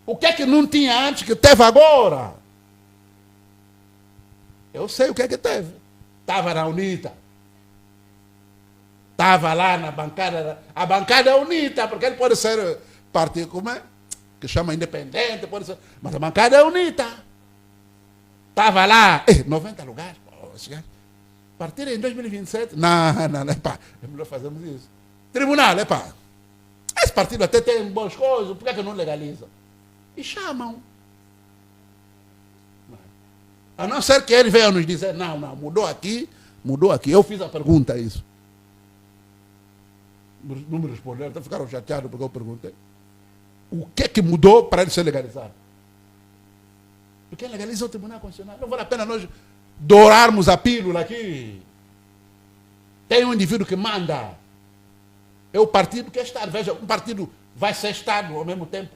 O que é que não tinha antes que teve agora? Eu sei o que é que teve. Estava na UNITA. Estava lá na bancada. A bancada é UNITA, porque ele pode ser partido, como é? Que chama independente, pode ser. Mas a bancada é UNITA. Estava lá, 90 lugares. Partir em 2027. Não, epá, é melhor fazermos isso. Tribunal, epá. Esse partido até tem boas coisas, por que não legaliza? E chamam. A não ser que ele venha nos dizer, não, mudou aqui. Eu fiz a pergunta, isso. Não me responderam, até ficaram chateados porque eu perguntei. O que é que mudou para ele ser legalizado? Porque legaliza o Tribunal Constitucional. Não vale a pena nós dourarmos a pílula aqui. Tem um indivíduo que manda. É o partido que é Estado. Veja, um partido vai ser Estado ao mesmo tempo.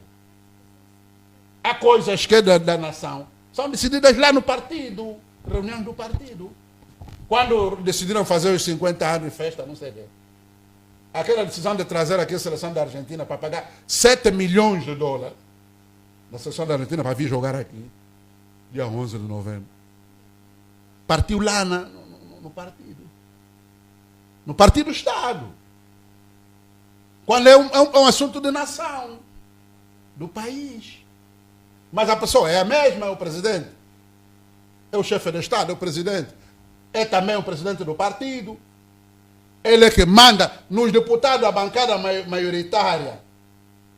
Há coisas que é da nação são decididas lá no partido, reunião do partido. Quando decidiram fazer os 50 anos de festa, não sei o quê. Aquela decisão de trazer aqui a seleção da Argentina para pagar 7 milhões de dólares na seleção da Argentina para vir jogar aqui, dia 11 de novembro. Partiu lá no partido. No partido Estado. Quando é um assunto de nação, do país. Mas a pessoa é a mesma, é o presidente. É o chefe de Estado, é o presidente. É também o presidente do partido. Ele é que manda nos deputados da bancada maioritária.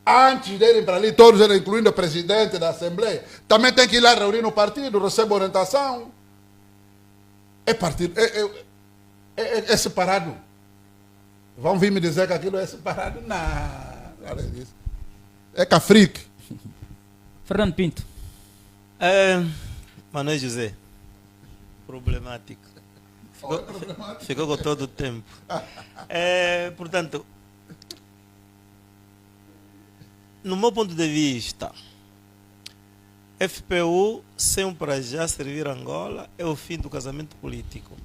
Antes de irem para ali, todos eles, incluindo o presidente da Assembleia, também tem que ir lá reunir no partido, recebe orientação. É partido, é separado. Vão vir me dizer que aquilo é separado? Não, nada disso. É cafrique. Fernando Pinto. Manuel José, problemático. Ficou com todo o tempo. Portanto, no meu ponto de vista, FPU, sem para já servir Angola, é o fim do casamento político.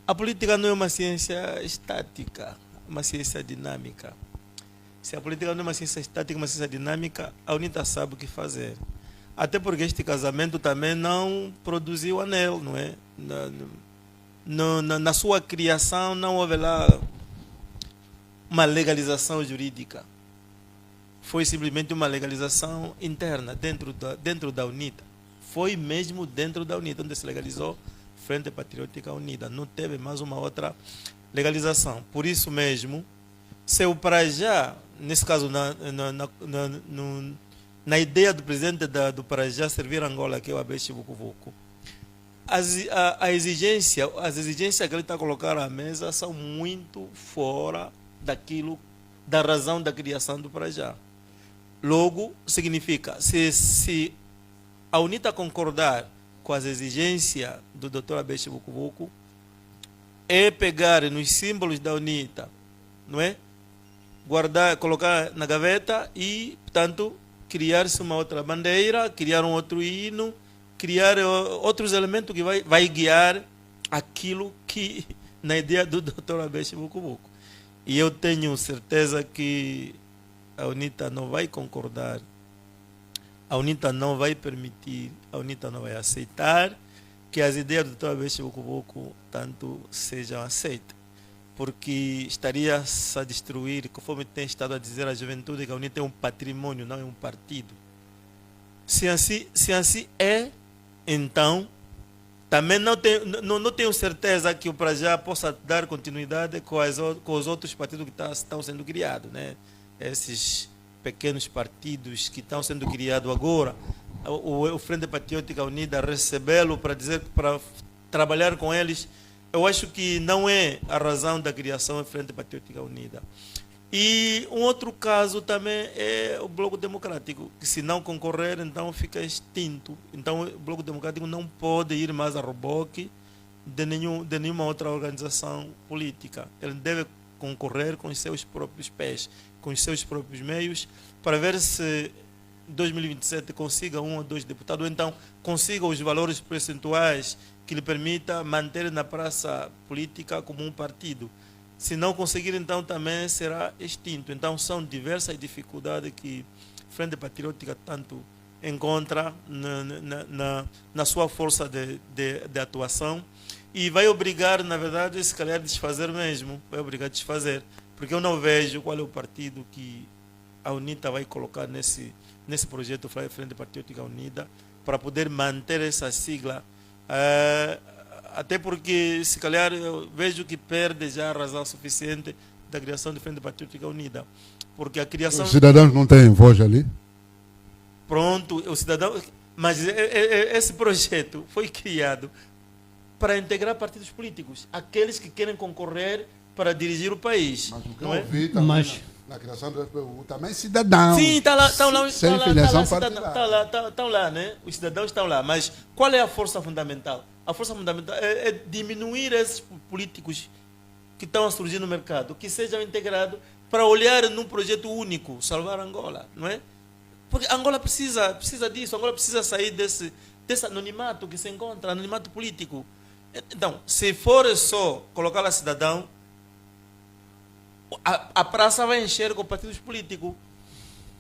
A política não é uma ciência estática, é uma ciência dinâmica. Se a política não é uma ciência estática, uma ciência dinâmica, a UNITA sabe o que fazer. Até porque este casamento também não produziu anel, não é? Na sua criação não houve lá uma legalização jurídica. Foi simplesmente uma legalização interna, dentro da UNITA. Foi mesmo dentro da UNITA, onde se legalizou Frente Patriótica Unida. Não teve mais uma outra legalização. Por isso mesmo, se o para já, nesse caso, na ideia do presidente do para já servir Angola, que é o Abete Vucu, as exigências que ele está colocando à mesa são muito fora da razão da criação do para já. Logo, significa, se a UNITA concordar com as exigências do Dr. Abete Vucu, é pegar nos símbolos da UNITA, não é? Guardar, colocar na gaveta e, portanto, criar-se uma outra bandeira, criar um outro hino, criar outros elementos que vai guiar aquilo que, na ideia do Dr. Abete Vucu. E eu tenho certeza que a UNITA não vai concordar, a UNITA não vai permitir, a UNITA não vai aceitar que as ideias do Dr. Abete Vucu tanto sejam aceitas, porque estaria-se a destruir, conforme tem estado a dizer a juventude, que a UNITA é um patrimônio, não é um partido. Se assim é, então Também não tenho certeza que o Prajá possa dar continuidade com os outros partidos que estão sendo criados, né? Esses pequenos partidos que estão sendo criados agora. O Frente Patriótica Unida recebê-lo para trabalhar com eles, eu acho que não é a razão da criação da Frente Patriótica Unida. E um outro caso também é o Bloco Democrático, que se não concorrer, então fica extinto. Então o Bloco Democrático não pode ir mais a reboque de nenhuma outra organização política. Ele deve concorrer com os seus próprios pés, com os seus próprios meios, para ver se em 2027 consiga 1 ou 2 deputados, ou então consiga os valores percentuais que lhe permita manter na praça política como um partido. Se não conseguir, então também será extinto. Então são diversas dificuldades que a Frente Patriótica tanto encontra na sua força de atuação, e vai obrigar, na verdade, se calhar, a desfazer mesmo. Vai obrigar a desfazer, porque eu não vejo qual é o partido que a UNITA vai colocar nesse projeto Frente Patriótica Unida para poder manter essa sigla. Até porque, se calhar, eu vejo que perde já a razão suficiente da criação de Frente Patriótica Unida. Porque a criação... Os cidadãos não têm voz ali? Pronto, o cidadão... Mas esse projeto foi criado para integrar partidos políticos, aqueles que querem concorrer para dirigir o país. Mas o que não eu é? vi também Mas... na criação do SPU, também cidadão. Sim, estão lá, sem filiação partidária. Estão lá, né? Os cidadãos estão lá. Mas qual é a força fundamental? A força fundamental é diminuir esses políticos que estão a surgir no mercado, que sejam integrados para olhar num projeto único, salvar Angola, não é? Porque Angola precisa disso, Angola precisa sair desse anonimato que se encontra, anonimato político. Então, se for só colocar lá cidadão, a praça vai encher com partidos políticos.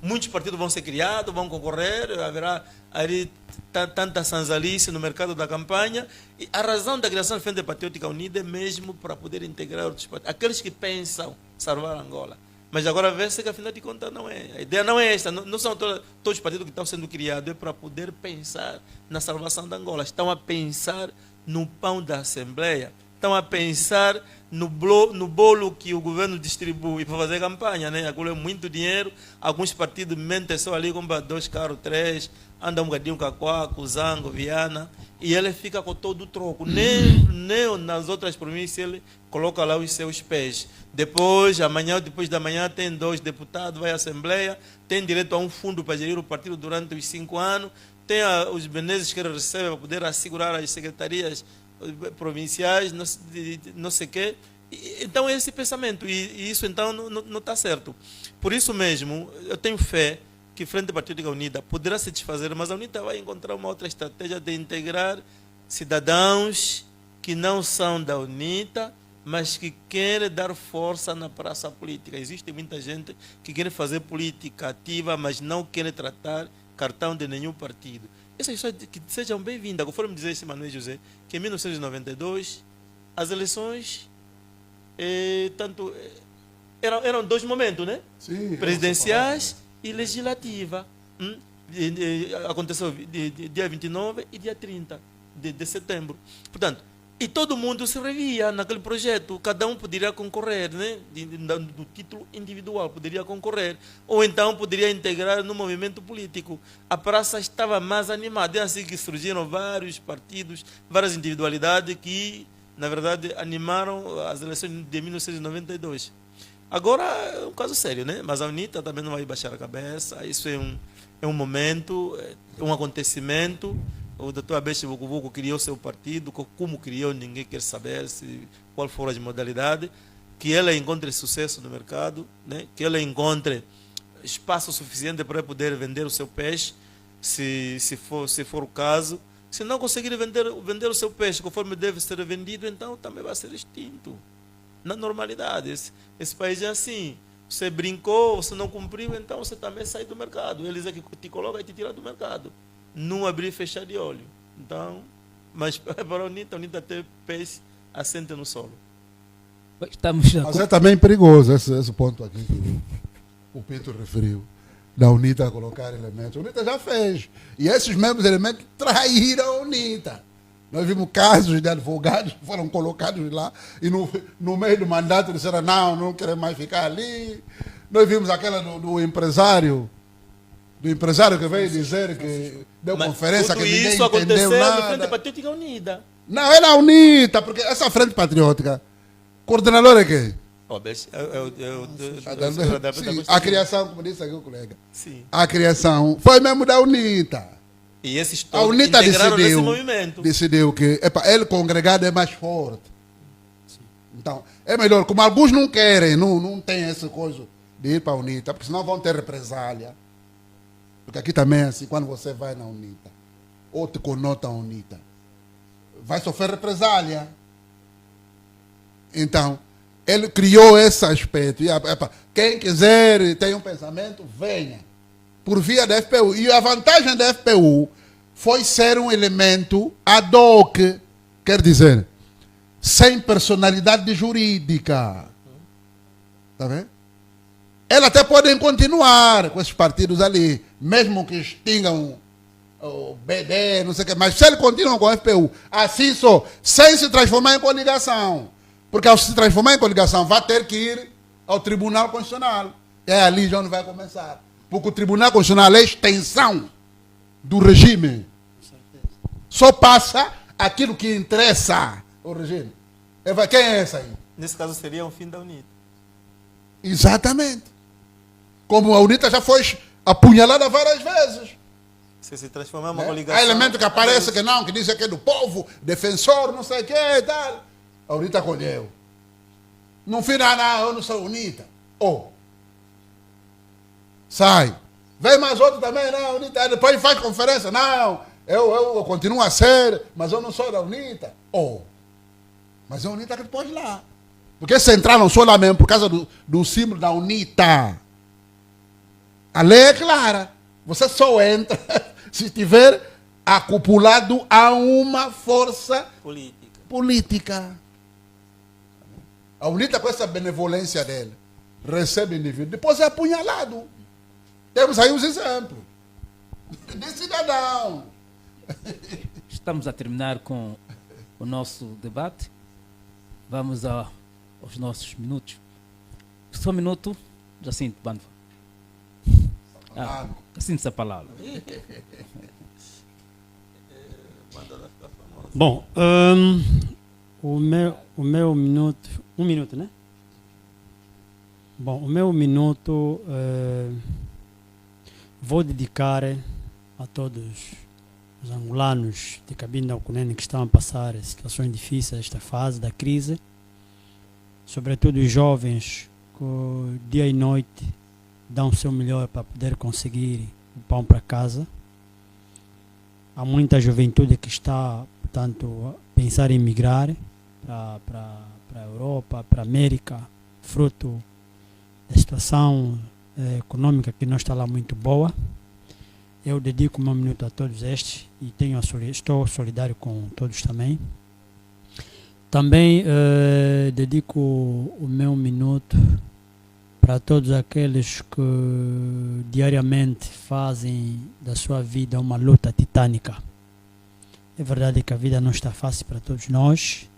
Muitos partidos vão ser criados, vão concorrer, haverá ali tanta sanzalice no mercado da campanha. E a razão da criação da Frente Patriótica Unida é mesmo para poder integrar outros partidos, aqueles que pensam salvar Angola. Mas agora vê-se que, afinal de contas, não é. A ideia não é esta. Não são todos os partidos que estão sendo criados, é para poder pensar na salvação da Angola. Estão a pensar no pão da Assembleia. Estão a pensar no bolo que o governo distribui para fazer campanha, né? Aquilo é muito dinheiro. Alguns partidos mentem só ali, compram 2 carros, 3, andam um bocadinho com a Quaco, Zango, Viana, e ele fica com todo o troco. Nem nas outras províncias ele coloca lá os seus pés. Depois, amanhã ou depois da manhã, tem 2 deputados, vai à Assembleia, tem direito a um fundo para gerir o partido durante os 5 anos, tem os benesses que ele recebe para poder assegurar as secretarias provinciais, não sei o quê. Então é esse pensamento, e isso então não está certo. Por isso mesmo, eu tenho fé que Frente Patriótica Unida poderá se desfazer, mas a UNITA vai encontrar uma outra estratégia de integrar cidadãos que não são da UNITA, mas que querem dar força na praça política. Existe muita gente que quer fazer política ativa, mas não quer tratar cartão de nenhum partido. Essas pessoas que sejam bem-vindas, conforme dizia esse Manuel José, que em 1992 as eleições eram 2 momentos, né? Sim, presidenciais e legislativa. Aconteceu dia 29 e dia 30 de setembro. Portanto, e todo mundo se revia naquele projeto, cada um poderia concorrer, né? Do título individual, poderia concorrer, ou então poderia integrar no movimento político. A praça estava mais animada, é assim que surgiram vários partidos, várias individualidades que, na verdade, animaram as eleições de 1992. Agora é um caso sério, né? Mas a UNITA também não vai baixar a cabeça, isso é um momento, é um acontecimento. O Dr. Abeste Vucu criou seu partido, como criou, ninguém quer saber qual foram as modalidades, que ela encontre sucesso no mercado, né? Que ela encontre espaço suficiente para poder vender o seu peixe, se for o caso. Se não conseguir vender o seu peixe conforme deve ser vendido, então também vai ser extinto. Na normalidade, esse país é assim. Você brincou, você não cumpriu, então você também sai do mercado. Eles é que te colocam e te tiram do mercado. Não abrir e fechar de olho. Então, mas para a UNITA ter peixe assente no solo. Mas é também perigoso esse ponto aqui que o Pedro referiu, da UNITA colocar elementos. A UNITA já fez. E esses mesmos elementos traíram a UNITA. Nós vimos casos de advogados que foram colocados lá e no meio do mandato disseram não querem mais ficar ali. Nós vimos aquela do empresário que veio dizer que deu conferência que ninguém isso entendeu aconteceu na nada. Frente Patriótica Unida. Não, é na UNITA, porque essa Frente Patriótica, coordenador é quem? Sim, a criação, como disse aqui o colega, Sim. a criação foi mesmo da UNITA. E esses A todos UNITA integraram nesse movimento. decidiu que ele congregado é mais forte. Então, é melhor, como alguns não querem, não tem essa coisa de ir para a UNITA, porque senão vão ter represália. Porque aqui também é assim, quando você vai na UNITA, ou te conota a UNITA, vai sofrer represália. Então, ele criou esse aspecto. Quem quiser, tem um pensamento, venha. Por via da FPU. E a vantagem da FPU foi ser um elemento ad hoc, quer dizer, sem personalidade jurídica. Está vendo? Elas até podem continuar com esses partidos ali, mesmo que extingam o BD, não sei o que, mas se eles continuam com a FPU, assim só, sem se transformar em coligação. Porque ao se transformar em coligação, vai ter que ir ao Tribunal Constitucional. É ali já onde vai começar. Porque o Tribunal Constitucional é a extensão do regime. Só passa aquilo que interessa ao regime. Quem é esse aí? Nesse caso seria o fim da UNITA. Exatamente. Como a UNITA já foi apunhalada várias vezes. Se transformar em uma coligação. Há elemento que aparece que não, que diz que é do povo, defensor, não sei o que e tal. A UNITA acolheu. No final, não, eu não sou UNITA. Sai. Vem mais outro também, não, UNITA. Depois faz conferência, não, eu continuo a ser, mas eu não sou da UNITA. Mas é a UNITA que pode ir lá. Porque se entraram só lá mesmo por causa do símbolo da UNITA. A lei é clara. Você só entra se estiver acoplado a uma força política. A UNITA, com essa benevolência dele, recebe indivíduo, depois é apunhalado. Temos aí os exemplos de cidadão. Estamos a terminar com o nosso debate. Vamos aos nossos minutos. Só um minuto, Jacinto Banva. Jacinto essa palavra. Bom, o meu minuto... Um minuto, né? Bom, o meu minuto vou dedicar a todos os angolanos de Cabinda ao Cunene que estão a passar situações difíceis esta fase da crise, sobretudo os jovens que dia e noite dão o seu melhor para poder conseguir o pão para casa. Há muita juventude que está, portanto, a pensar em migrar para a Europa, para a América, fruto da situação econômica que não está lá muito boa. Eu dedico o meu minuto a todos estes e estou solidário com todos também. Também dedico o meu minuto para todos aqueles que diariamente fazem da sua vida uma luta titânica. É verdade que a vida não está fácil para todos nós,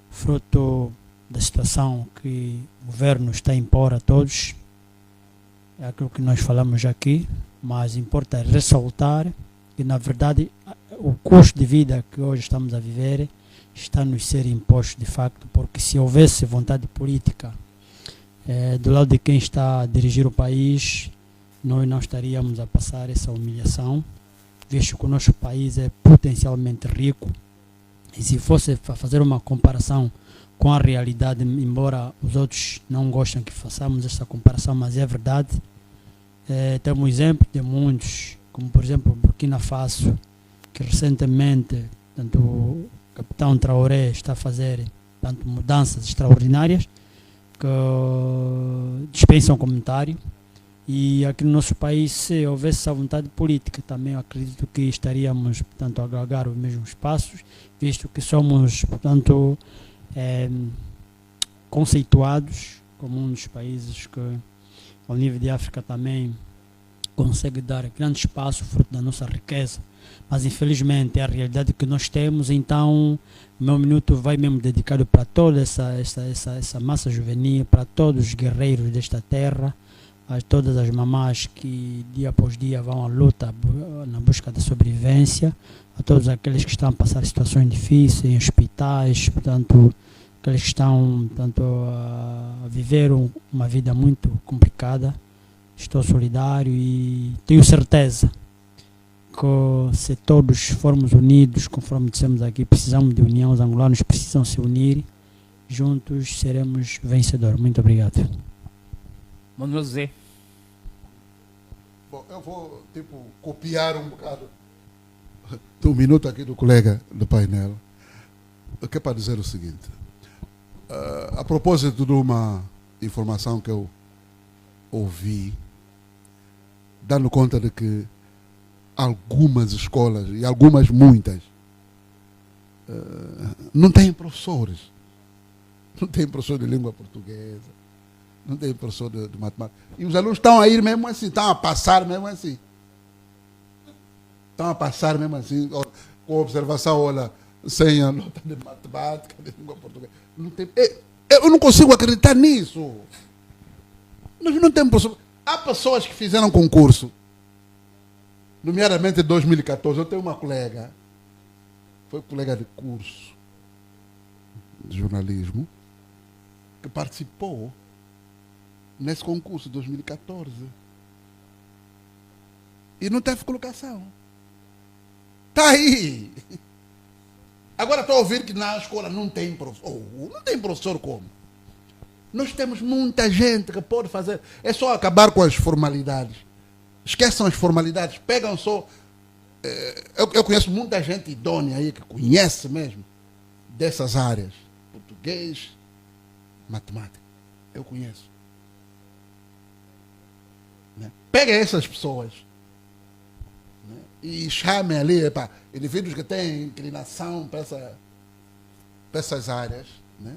fruto da situação que o governo está a impor a todos. É aquilo que nós falamos aqui, mas importa ressaltar que, na verdade, o custo de vida que hoje estamos a viver está a nos ser imposto de facto, porque se houvesse vontade política do lado de quem está a dirigir o país, nós não estaríamos a passar essa humilhação, visto que o nosso país é potencialmente rico. E se fosse fazer uma comparação com a realidade, embora os outros não gostem que façamos essa comparação, mas é verdade, temos exemplo de muitos, como por exemplo Burkina Faso, que recentemente tanto o capitão Traoré está a fazer mudanças extraordinárias que dispensam comentário. E aqui no nosso país, se houvesse essa vontade política, também eu acredito que estaríamos, portanto, a galgar os mesmos passos, visto que somos, portanto, conceituados como um dos países que, ao nível de África, também consegue dar grande espaço, fruto da nossa riqueza mas infelizmente é a realidade que nós temos. Então o meu minuto vai mesmo dedicado para toda essa massa juvenil, para todos os guerreiros desta terra, a todas as mamás que dia após dia vão à luta na busca da sobrevivência, a todos aqueles que estão a passar situações difíceis em hospitais, portanto, aqueles que estão portanto, a viver uma vida muito complicada. Estou solidário e tenho certeza que se todos formos unidos, conforme dissemos aqui, precisamos de união, os angolanos precisam se unir, juntos seremos vencedores. Muito obrigado. Manuel José. Bom, eu vou copiar um bocado do minuto aqui do colega do painel, que é para dizer o seguinte. A propósito de uma informação que eu ouvi, dando conta de que algumas escolas, e algumas muitas, não têm professores. Não tem professor de língua portuguesa, não tem professor de matemática. E os alunos estão a ir mesmo assim, estão a passar mesmo assim. Estão a passar mesmo assim, com observação, olha, sem a nota de matemática, de língua portuguesa. Não tem, eu não consigo acreditar nisso. Nós não temos professor. Há pessoas que fizeram concurso, nomeadamente em 2014. Eu tenho uma colega, foi colega de curso de jornalismo, que participou nesse concurso de 2014 e não teve colocação. Está aí. Agora estou a ouvir que na escola não tem professor. Não tem professor como? Nós temos muita gente que pode fazer. É só acabar com as formalidades. Esqueçam as formalidades. Pegam só. Eu conheço muita gente idônea aí que conhece mesmo dessas áreas. Português, matemática. Eu conheço. Né? Peguem essas pessoas, né? E chamem ali indivíduos que têm inclinação para essas áreas, né?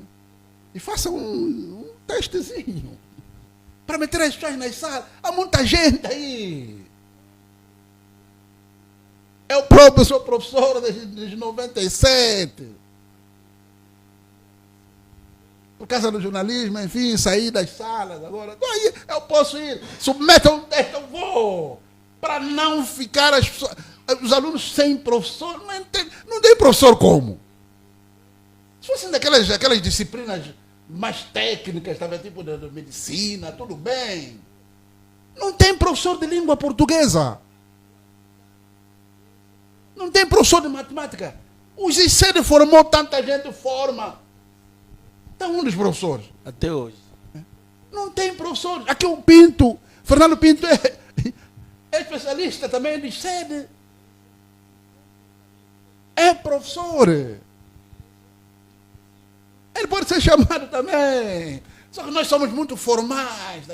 E façam um testezinho para meter as pessoas nas salas. Há muita gente aí. Eu próprio sou professor desde 97. Por causa do jornalismo, enfim, saí das salas agora. Aí eu posso ir, submetam um texto, eu vou. Para não ficar os alunos sem professor. Não tem professor como? Se fossem daquelas disciplinas mais técnicas, tipo de medicina, tudo bem. Não tem professor de língua portuguesa. Não tem professor de matemática. O GCD formou tanta gente, forma. Estão onde os professores? Até hoje. Não tem professor. Aqui o Pinto, Fernando Pinto é especialista também de sede. É professor. Ele pode ser chamado também. Só que nós somos muito formais.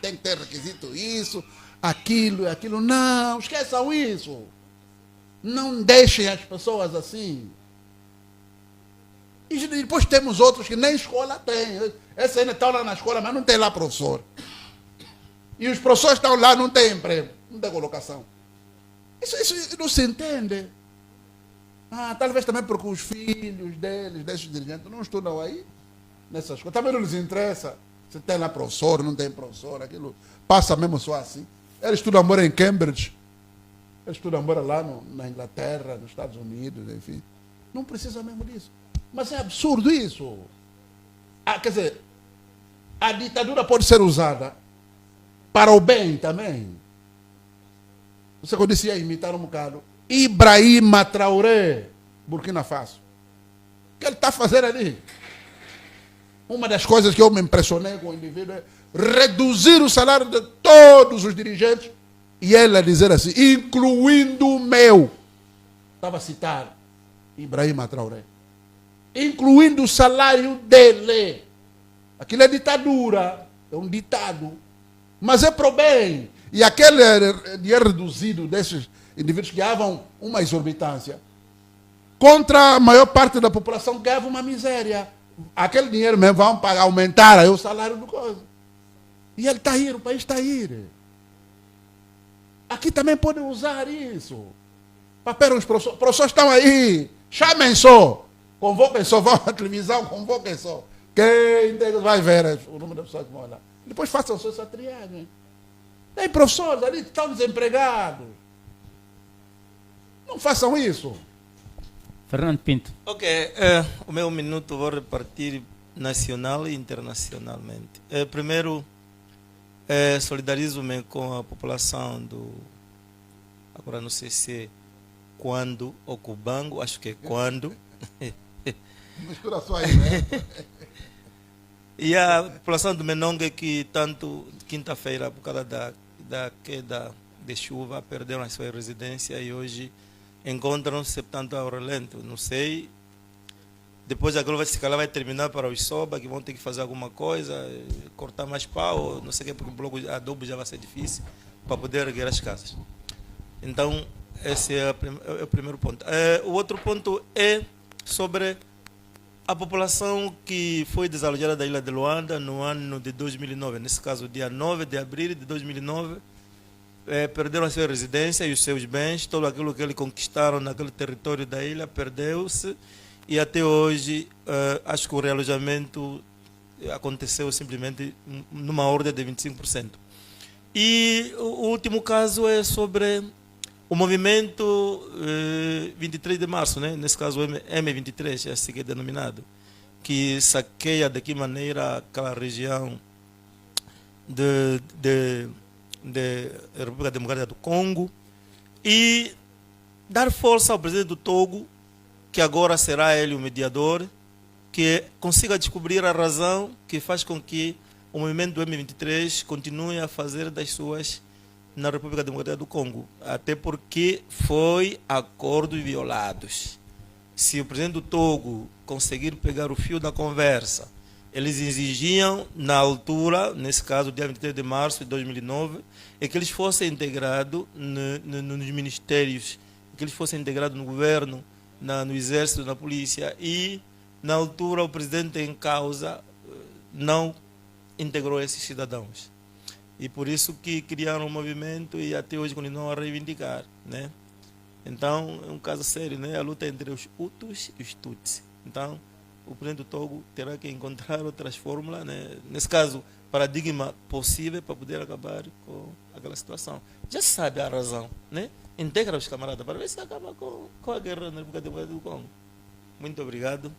Tem que ter requisito isso, aquilo. Não, esqueçam isso. Não deixem as pessoas assim. E depois temos outros que nem escola tem. Esses ainda estão lá na escola, mas não tem lá professor. E os professores estão lá, não tem emprego, não tem colocação. Isso não se entende. Talvez também porque os filhos deles, desses dirigentes, não estudam aí nessas coisas. Também não lhes interessa se tem lá professor, não tem professor, aquilo passa mesmo só assim. Eles estudam agora em Cambridge, eles estudam agora lá na Inglaterra, nos Estados Unidos, enfim. Não precisa mesmo disso. Mas é absurdo isso. Quer dizer, a ditadura pode ser usada para o bem também. Você quando disse ia imitar um bocado. Ibrahim Traoré, Burkina Faso. O que ele está fazendo ali? Uma das coisas que eu me impressionei com o indivíduo é reduzir o salário de todos os dirigentes e ele a dizer assim, incluindo o meu. Estava a citar Ibrahim Traoré. Incluindo o salário dele. Aquilo é ditadura, é um ditado. Mas é para o bem. E aquele dinheiro reduzido desses indivíduos que ganhavam uma exorbitância, contra a maior parte da população que ganhava uma miséria. Aquele dinheiro mesmo vão aumentar aí o salário do coisa. E ele está a ir, o país está a ir. Aqui também podem usar isso. Paperam os professores. Professores estão aí. Chamem só. Convoquem só. Vão à televisão, convoquem só. Quem vai ver o número de pessoas que vão lá. Depois façam só essa triagem. Tem professores ali que estão desempregados. Não façam isso. Fernando Pinto. Ok, o meu minuto vou repartir nacional e internacionalmente. Primeiro, solidarizo-me com a população do... Agora não sei se é quando ou Cubango, acho que é quando. Mistura só aí, né? E a população do Menongue que tanto quinta-feira, por causa da queda de chuva, perderam a sua residência e hoje encontram-se, portanto, ao relento. Não sei. Depois a grova, se calhar, vai terminar para os soba, que vão ter que fazer alguma coisa, cortar mais pau, não sei o que, porque o bloco adobo já vai ser difícil para poder erguer as casas. Então, esse é o primeiro ponto. O outro ponto é sobre a população que foi desalojada da ilha de Luanda no ano de 2009, nesse caso, dia 9 de abril de 2009, perderam a sua residência e os seus bens, tudo aquilo que eles conquistaram naquele território da ilha perdeu-se e até hoje acho que o realojamento aconteceu simplesmente numa ordem de 25%. E o último caso é sobre o movimento 23 de março, né? Nesse caso M23, é assim que é denominado, que saqueia de que maneira aquela região de República Democrática do Congo e dar força ao presidente do Togo, que agora será ele o mediador, que consiga descobrir a razão que faz com que o movimento do M23 continue a fazer das suas na República Democrática do Congo, até porque foi acordos violados. Se o presidente do Togo conseguir pegar o fio da conversa, eles exigiam na altura, nesse caso, dia 23 de março de 2009, é que eles fossem integrados nos ministérios, que eles fossem integrados no governo, no exército, na polícia, e na altura o presidente em causa não integrou esses cidadãos. E por isso que criaram um movimento e até hoje continuam a reivindicar, né? Então, é um caso sério, né? A luta entre os Hutus e os Tutsi. Então, o presidente do Togo terá que encontrar outras fórmulas, né? Nesse caso, paradigma possível para poder acabar com aquela situação. Já sabe a razão, né? Integra os camaradas para ver se acaba com a guerra na República Democrática do Congo. Muito obrigado.